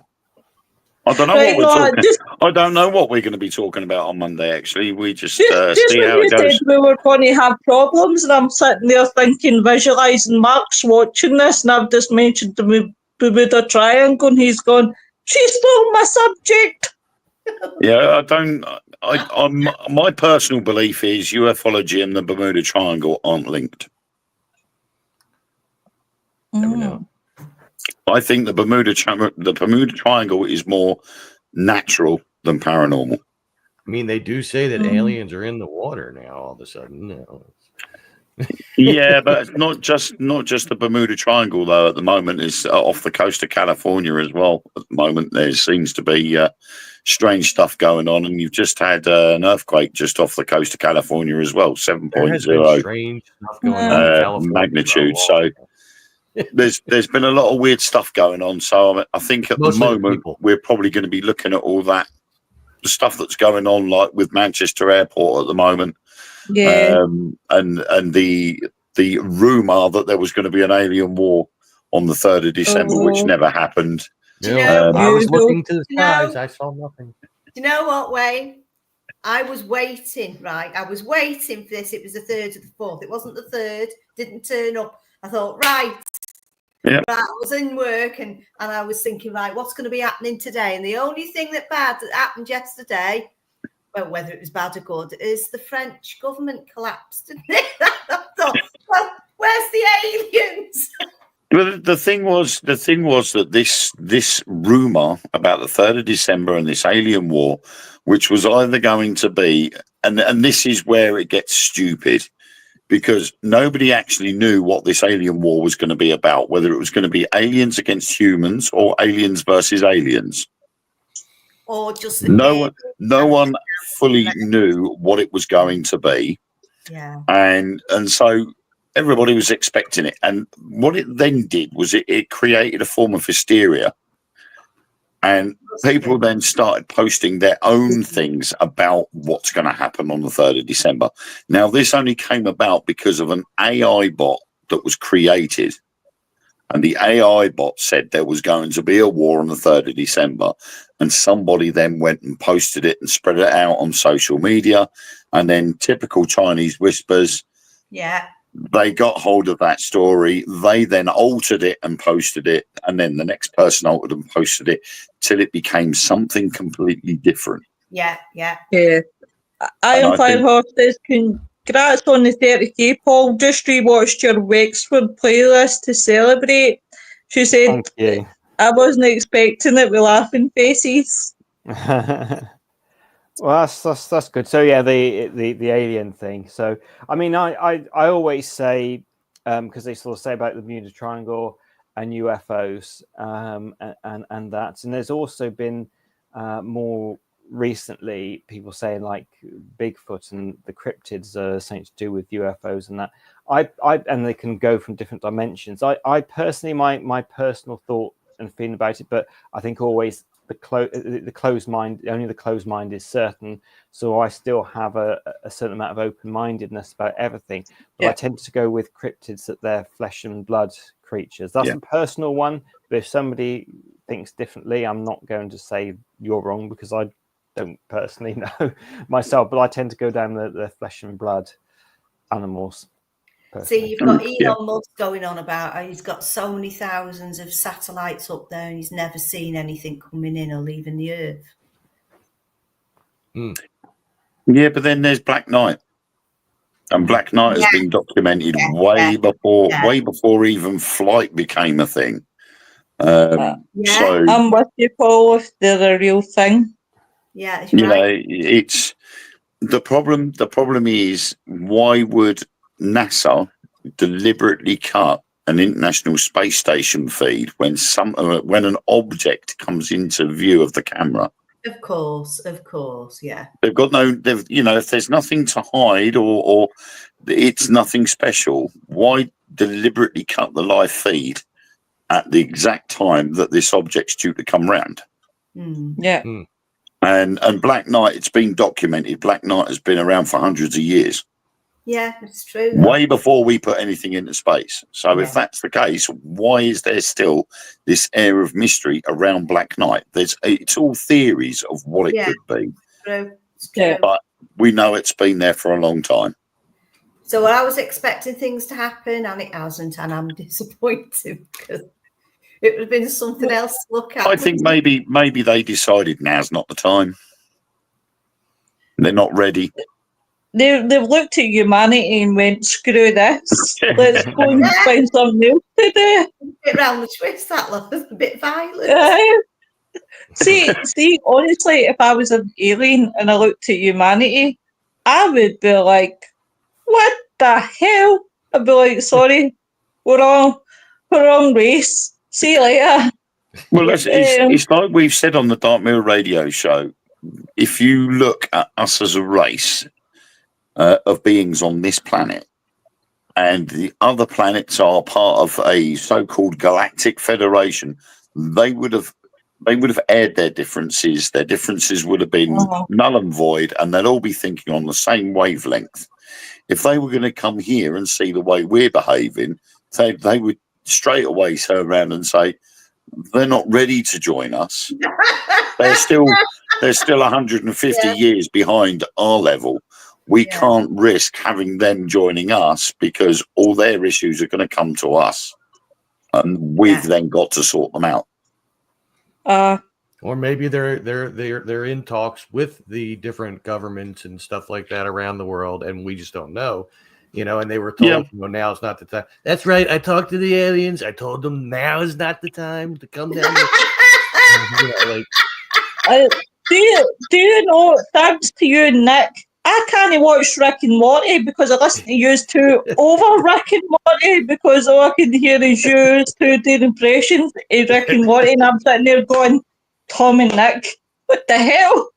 I don't know what we're talking. I don't know what we're going to be talking about on Monday. Actually, we just see how it goes. Said we were going to have problems, and I'm sitting there thinking, visualising Mark's watching this, and I've just mentioned the Bermuda Triangle, and he's gone, "She stole my subject." Yeah, my personal belief is ufology and the Bermuda Triangle aren't linked. Never know. I think the Bermuda Triangle is more natural than paranormal. I mean, they do say that aliens are in the water now. All of a sudden, Yeah, but it's not just the Bermuda Triangle though. At the moment, it's off the coast of California as well. At the moment, there seems to be strange stuff going on, and you've just had an earthquake just off the coast of California as well, 7.0 strange stuff going on in California magnitude. So there's been a lot of weird stuff going on. So I think at the moment we're probably going to be looking at all that stuff that's going on, like with Manchester Airport at the moment. Yeah. And the rumor that there was going to be an alien war on the 3rd of December, which never happened. I was looking to the skies. I saw nothing. You know what, Wayne? I was waiting, right? I was waiting for this. It was the 3rd or the 4th. It wasn't the 3rd. Didn't turn up. I thought, right. Yeah. Right, I was in work and I was thinking, right, what's going to be happening today? And the only thing that happened yesterday, well, whether it was bad or good, is the French government collapsed. Didn't it? I thought, well, where's the aliens? Well, the thing was that this rumor about the 3rd of December and this alien war, which was either going to be, and this is where it gets stupid, because nobody actually knew what this alien war was going to be about, whether it was going to be aliens against humans or aliens versus aliens. Or just no one fully knew what it was going to be. Yeah. And so everybody was expecting it. And what it then did was it created a form of hysteria And people then started posting their own things about what's going to happen on the 3rd of December. Now, this only came about because of an AI bot that was created. And the AI bot said there was going to be a war on the 3rd of December. And somebody then went and posted it and spread it out on social media. And then typical Chinese whispers. Yeah. They got hold of that story. They then altered it and posted it. And then the next person altered and posted it till it became something completely different. Yeah. Iron Fire Horse says, congrats on the 30k, Paul. Just rewatched your Wexford playlist to celebrate. She said, Thank you. I wasn't expecting it with laughing faces. Well, that's good. So yeah, the alien thing. So I mean, I always say, because they sort of say about the Bermuda Triangle and UFOs, and that, and there's also been more recently people saying like Bigfoot and the cryptids are something to do with UFOs and that. I and they can go from different dimensions. I personally, my personal thought and feeling about it, but I think always the closed mind, only the closed mind is certain. So I still have a certain amount of open-mindedness about everything. But I tend to go with cryptids that they're flesh and blood creatures. That's a personal one. But if somebody thinks differently, I'm not going to say you're wrong because I don't personally know myself. But I tend to go down the flesh and blood animals. See, you've got Elon Musk going on about how he's got so many thousands of satellites up there and he's never seen anything coming in or leaving the Earth. Yeah, but then there's Black Knight. And Black Knight has been documented way before even flight became a thing. So I'm with you, Paul, if they're a real thing. Yeah, it's you know, it's the problem. The problem is, why would NASA deliberately cut an International Space Station feed when an object comes into view of the camera? Of course, yeah. They've got if there's nothing to hide or it's nothing special, why deliberately cut the live feed at the exact time that this object's due to come round? Yeah. And Black Knight, it's been documented. Black Knight has been around for hundreds of years. Yeah, it's true. Way before we put anything into space. So if that's the case, why is there still this air of mystery around Black Knight? It's all theories of what it could be. It's true. But we know it's been there for a long time. So I was expecting things to happen and it hasn't, and I'm disappointed because it would have been something else to look at. I think maybe they decided now's not the time. They're not ready. They've looked at humanity and went, screw this. Let's go and find something else to do. A bit round the twist, that was a bit violent. See, honestly, if I was an alien and I looked at humanity, I would be like, what the hell? I'd be like, sorry, we're wrong race. See you later. Well, it's like we've said on the Dark Mirror radio show. If you look at us as a race of beings on this planet, and the other planets are part of a so-called galactic federation, they would have aired their differences. Their differences would have been null and void, and they'd all be thinking on the same wavelength. If they were going to come here and see the way we're behaving, they would straight away turn around and say, they're not ready to join us. They're still 150 years behind our level. We can't risk having them joining us because all their issues are going to come to us, and we've then got to sort them out. Or maybe they're in talks with the different governments and stuff like that around the world, and we just don't know. And they were told, now's not the time. That's right. I talked to the aliens. I told them now is not the time to come down. Do you know, thanks to you, Nick, I can't watch Rick and Morty because I listen to you two over Rick and Morty because all I can hear is you two doing impressions of Rick and Morty, and I'm sitting there going, Tom and Nick, what the hell?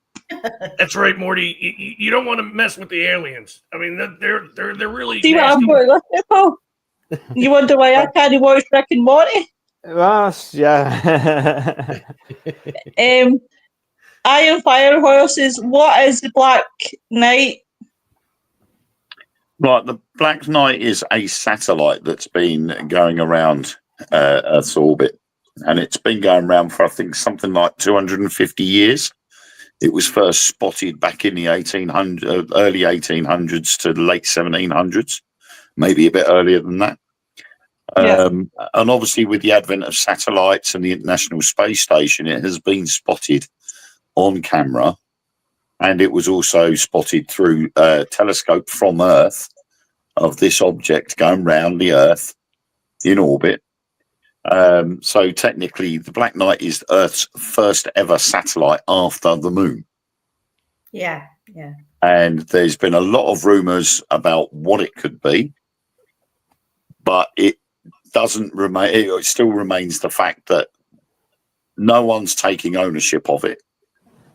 That's right, Morty. You don't want to mess with the aliens. I mean, they're really See what I'm nasty. going to listen to? You wonder why I can't watch Rick and Morty? Well, yeah. Iron Fire Horses, what is the Black Knight? Right, the Black Knight is a satellite that's been going around Earth's orbit, and it's been going around for, I think, something like 250 years. It was first spotted back in the early 1800s to the late 1700s, maybe a bit earlier than that. Yeah. And obviously, with the advent of satellites and the International Space Station, it has been spotted on camera, and it was also spotted through a telescope from Earth of this object going round the Earth in orbit. So technically, the Black Knight is Earth's first ever satellite after the Moon. Yeah. And there's been a lot of rumours about what it could be, but it doesn't remain. It still remains the fact that no one's taking ownership of it.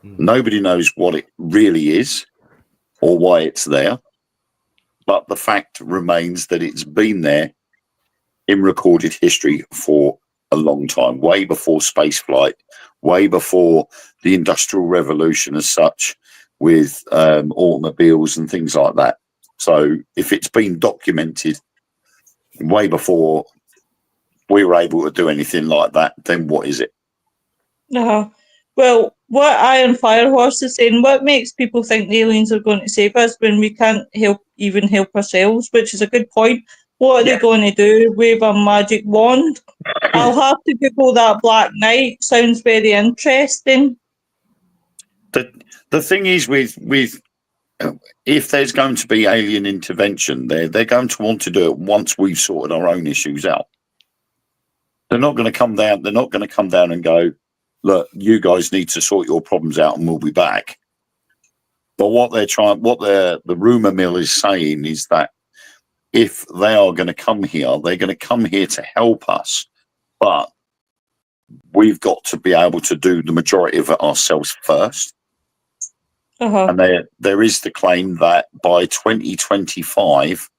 Nobody knows what it really is or why it's there, but the fact remains that it's been there in recorded history for a long time, way before spaceflight, way before the Industrial Revolution as such, with automobiles and things like that. So if it's been documented way before we were able to do anything like that, then what is it? Well, what Iron Fire Horse is saying, what makes people think the aliens are going to save us when we can't even help ourselves, which is a good point. What are they going to do? Wave a magic wand? I'll have to Google that Black Knight. Sounds very interesting. The thing is with if there's going to be alien intervention, they're going to want to do it once we've sorted our own issues out. They're not going to come down. They're not going to come down and go, look, you guys need to sort your problems out and we'll be back. But what the rumor mill is saying is that if they are going to come here, they're going to come here to help us. But we've got to be able to do the majority of it ourselves first. And there is the claim that by 2025,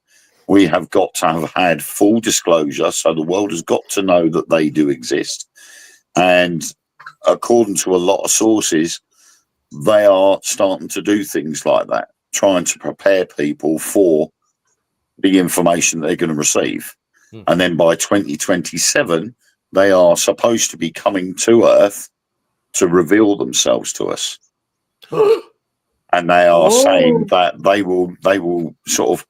we have got to have had full disclosure. So the world has got to know that they do exist. And according to a lot of sources, they are starting to do things like that, trying to prepare people for the information they're going to receive. And then by 2027, they are supposed to be coming to Earth to reveal themselves to us. And they are saying that they will sort of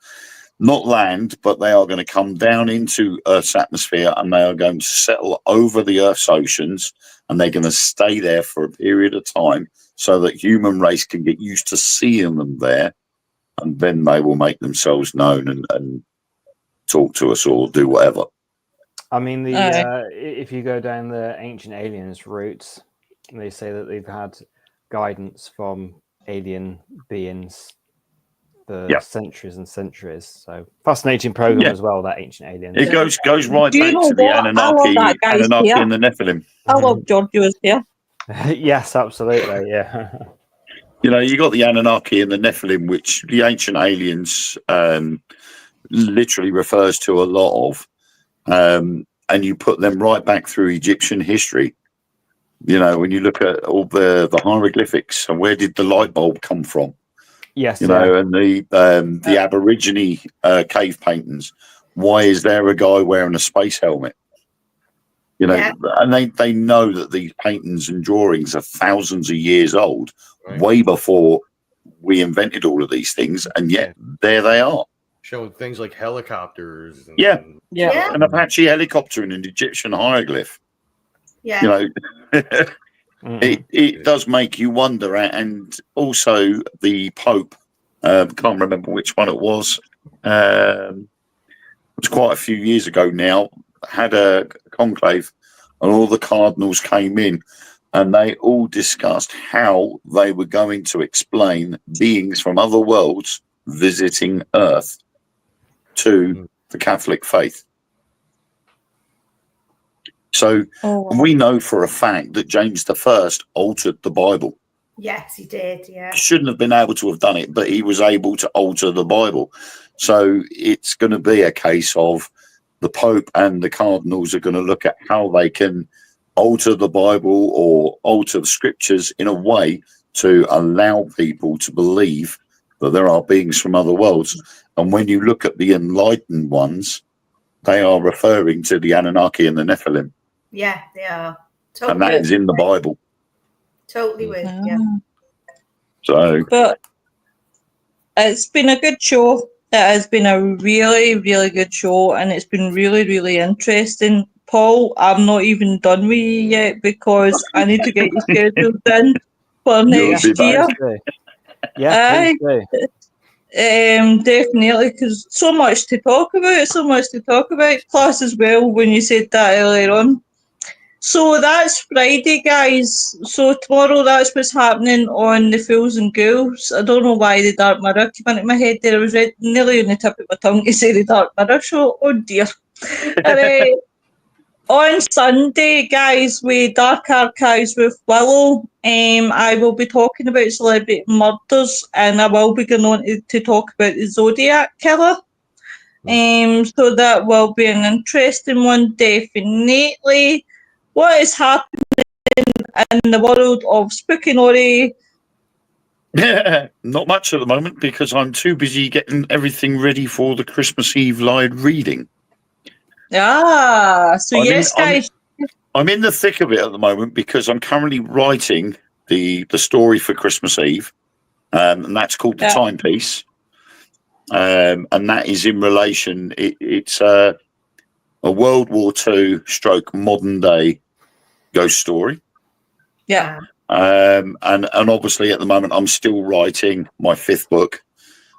not land, but they are going to come down into Earth's atmosphere and they are going to settle over the Earth's oceans, and they're going to stay there for a period of time so that human race can get used to seeing them there, and then they will make themselves known and talk to us or do whatever. I mean, if you go down the ancient aliens route, they say that they've had guidance from alien beings for centuries and centuries. So fascinating program as well, that ancient aliens. It goes right back to the Anunnaki and the Nephilim. I love Giorgio's here. Yes, absolutely. Yeah. You know, you got the Anunnaki and the Nephilim, which the ancient aliens literally refers to a lot of, and you put them right back through Egyptian history. You know, when you look at all the hieroglyphics and where did the light bulb come from? Yes, you know, and the Aborigine cave paintings. Why is there a guy wearing a space helmet? You know, and they know that these paintings and drawings are thousands of years old, way before we invented all of these things, and yet there they are. Showing things like helicopters. And, an Apache helicopter and an Egyptian hieroglyph. Yeah. You know, it does make you wonder. And also the Pope, can't remember which one it was. It was quite a few years ago now, had a conclave and all the cardinals came in and they all discussed how they were going to explain beings from other worlds visiting Earth to the Catholic faith. So we know for a fact that James I altered the Bible. Yes, he did. Yeah. Shouldn't have been able to have done it, but he was able to alter the Bible. So it's going to be a case of the Pope and the cardinals are going to look at how they can alter the Bible or alter the scriptures in a way to allow people to believe that there are beings from other worlds. And when you look at the enlightened ones, they are referring to the Anunnaki and the Nephilim. Yeah, they are. And that is in the Bible. Totally with, yeah. So, but it's been a good show. It has been a really, really good show, and it's been really, really interesting. Paul, I'm not even done with you yet because I need to get your schedules in for next year. Yeah, please do. Definitely, because so much to talk about, plus as well when you said that earlier on. So that's Friday, guys. So tomorrow, that's what's happening on the Fools and Ghouls. I don't know why the Dark Mirror came into my head there. I was nearly on the tip of my tongue to say the Dark Mirror show. Oh dear. On Sunday, guys, with Dark Archives with Willow, I will be talking about celebrity murders, and I will be going on to talk about the Zodiac Killer. So that will be an interesting one, definitely. What is happening in the world of Spookinori? not much at the moment because I'm too busy getting everything ready for the Christmas Eve live reading. So guys. I'm in the thick of it at the moment because I'm currently writing the story for Christmas Eve, and that's called The Timepiece. And that is in relation, it's a World War II / modern day ghost story. Yeah. And obviously at the moment I'm still writing my 5th book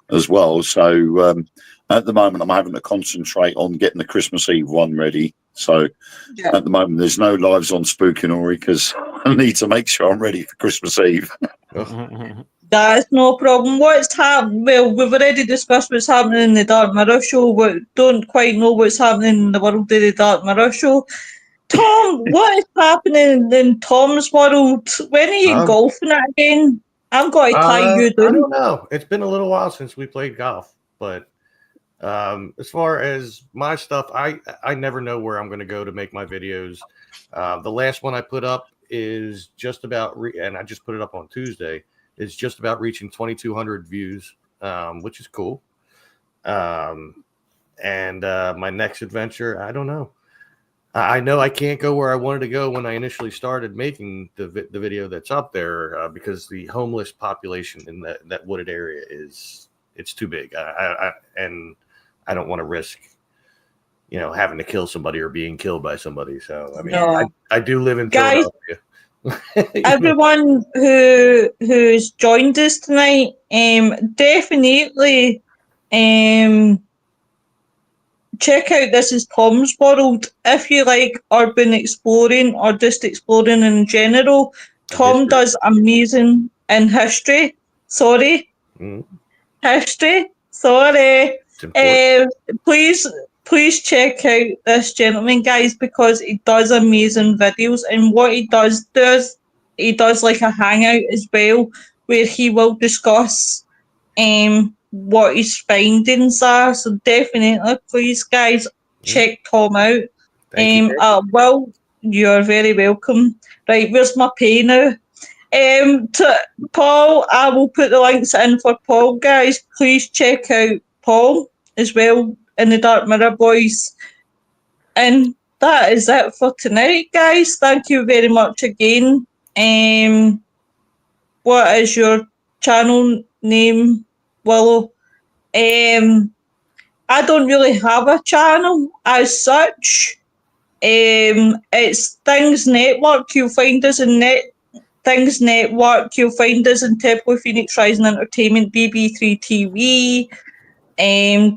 as well. So at the moment I'm having to concentrate on getting the Christmas Eve one ready. So at the moment there's no lives on Spookinori because I need to make sure I'm ready for Christmas Eve. That's no problem. What's happening? Well, we've already discussed what's happening in the Dark Mirror show. We don't quite know what's happening in the world of the Dark Mirror show. Tom, what is happening in Tom's world? When are you golfing it again? I'm going to tie you down. I don't know. It's been a little while since we played golf, but as far as my stuff, I never know where I'm going to go to make my videos. The last one I put up is just about, and I just put it up on Tuesday. It's just about reaching 2,200 views, which is cool. And my next adventure, I don't know. I know I can't go where I wanted to go when I initially started making the video that's up there because the homeless population in that wooded area it's too big. And I don't want to risk, having to kill somebody or being killed by somebody. So I mean, I do live in Philadelphia. Everyone who's joined us tonight, definitely check out This Is Tom's World. If you like urban exploring or just exploring in general, Tom does amazing in history. History. Sorry. Please check out this gentleman, guys, because he does amazing videos, and what he does he does like a hangout as well, where he will discuss what his findings are. So definitely, please, guys, check Tom out. Well, you're very welcome. Right, where's my pay now? To Paul, I will put the links in for Paul, guys. Please check out Paul as well in the Dark Mirror Boys. And that is it for tonight, guys. Thank you very much again. What is your channel name, Willow? I don't really have a channel as such. It's Things Network. You'll find us in Things Network. You'll find us in Temple Phoenix Rising Entertainment, BB3 TV,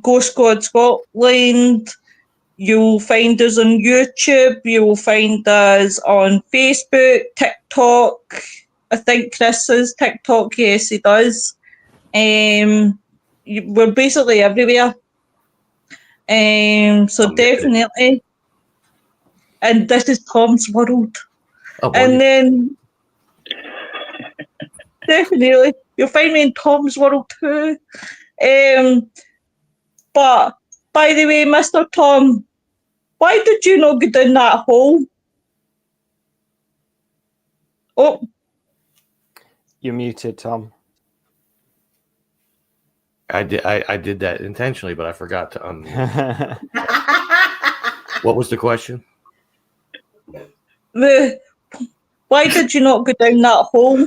Ghost Squad Scotland. You'll find us on YouTube. You'll find us on Facebook, TikTok. I think Chris is TikTok. Yes, he does. We're basically everywhere. So definitely. And This Is Tom's World. And then definitely you'll find me in Tom's World too. But by the way, Mr. Tom, why did you not go down that hole? Oh, You're muted, Tom. I did that intentionally, but I forgot to unmute. What was the question? why did you not go down that hole?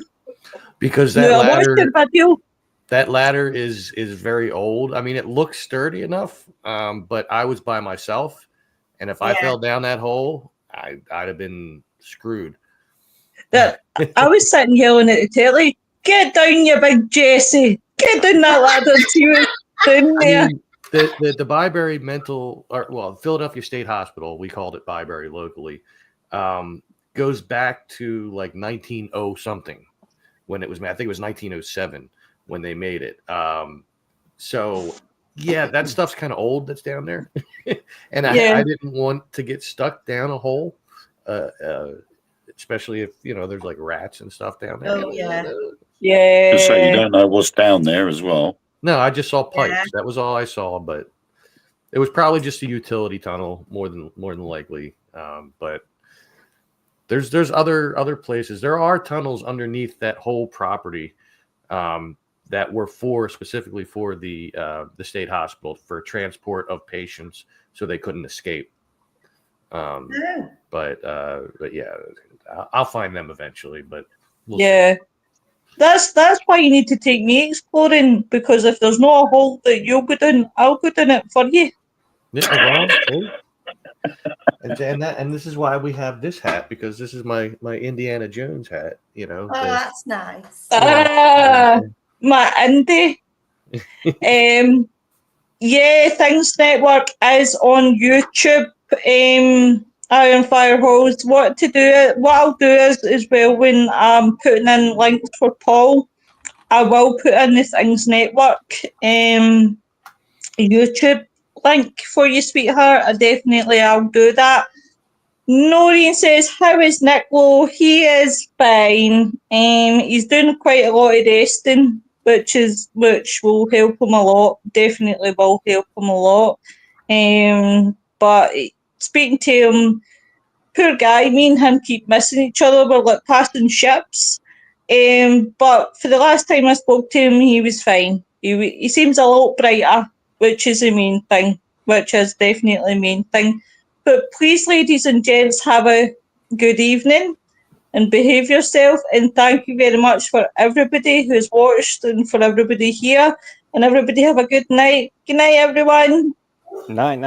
Because I that watched ladder, the video. that ladder is very old. I mean, it looks sturdy enough, but I was by myself, and if I Yeah. fell down that hole, I'd have been screwed. That I was sitting yelling at the telly, "Get down, you big Jesse! Get down that ladder, see what's down I there." mean, the Byberry Philadelphia State Hospital, we called it Byberry locally, goes back to like 1900 something when it was. I think it was 1907 when they made it. So yeah, that stuff's kind of old. That's down there, and Yeah. I didn't want to get stuck down a hole, especially if there's like rats and stuff down there. Oh, yeah. So you Yeah. don't know what's down there as well. No, I just saw pipes. Yeah. That was all I saw, but it was probably just a utility tunnel more than likely. But there's other places. There are tunnels underneath that whole property that were specifically for the state hospital for transport of patients, so they couldn't escape. But yeah, I'll find them eventually. But we'll Yeah. That's why you need to take me exploring, because if there's no hole that you'll go down, I'll go down it for you. Yeah, well, and this is why we have this hat, because this is my Indiana Jones hat. Oh, that's nice. Ah, my indie. Yeah, Things Network is on YouTube. Iron Fire Halls. What I'll do is well, when I'm putting in links for Paul, I will put in the Things Network YouTube link for you, sweetheart. I'll do that. Noreen says, "How is Nicola? He is fine. He's doing quite a lot of resting, which will help him a lot. Definitely will help him a lot. But speaking to him, poor guy, me and him keep missing each other. We're like passing ships. But for the last time I spoke to him, he was fine. He seems a lot brighter, which is the main thing. Which is definitely the main thing. But please, ladies and gents, have a good evening and behave yourself. And thank you very much for everybody who's watched and for everybody here. And everybody have a good night. Good night, everyone. Night.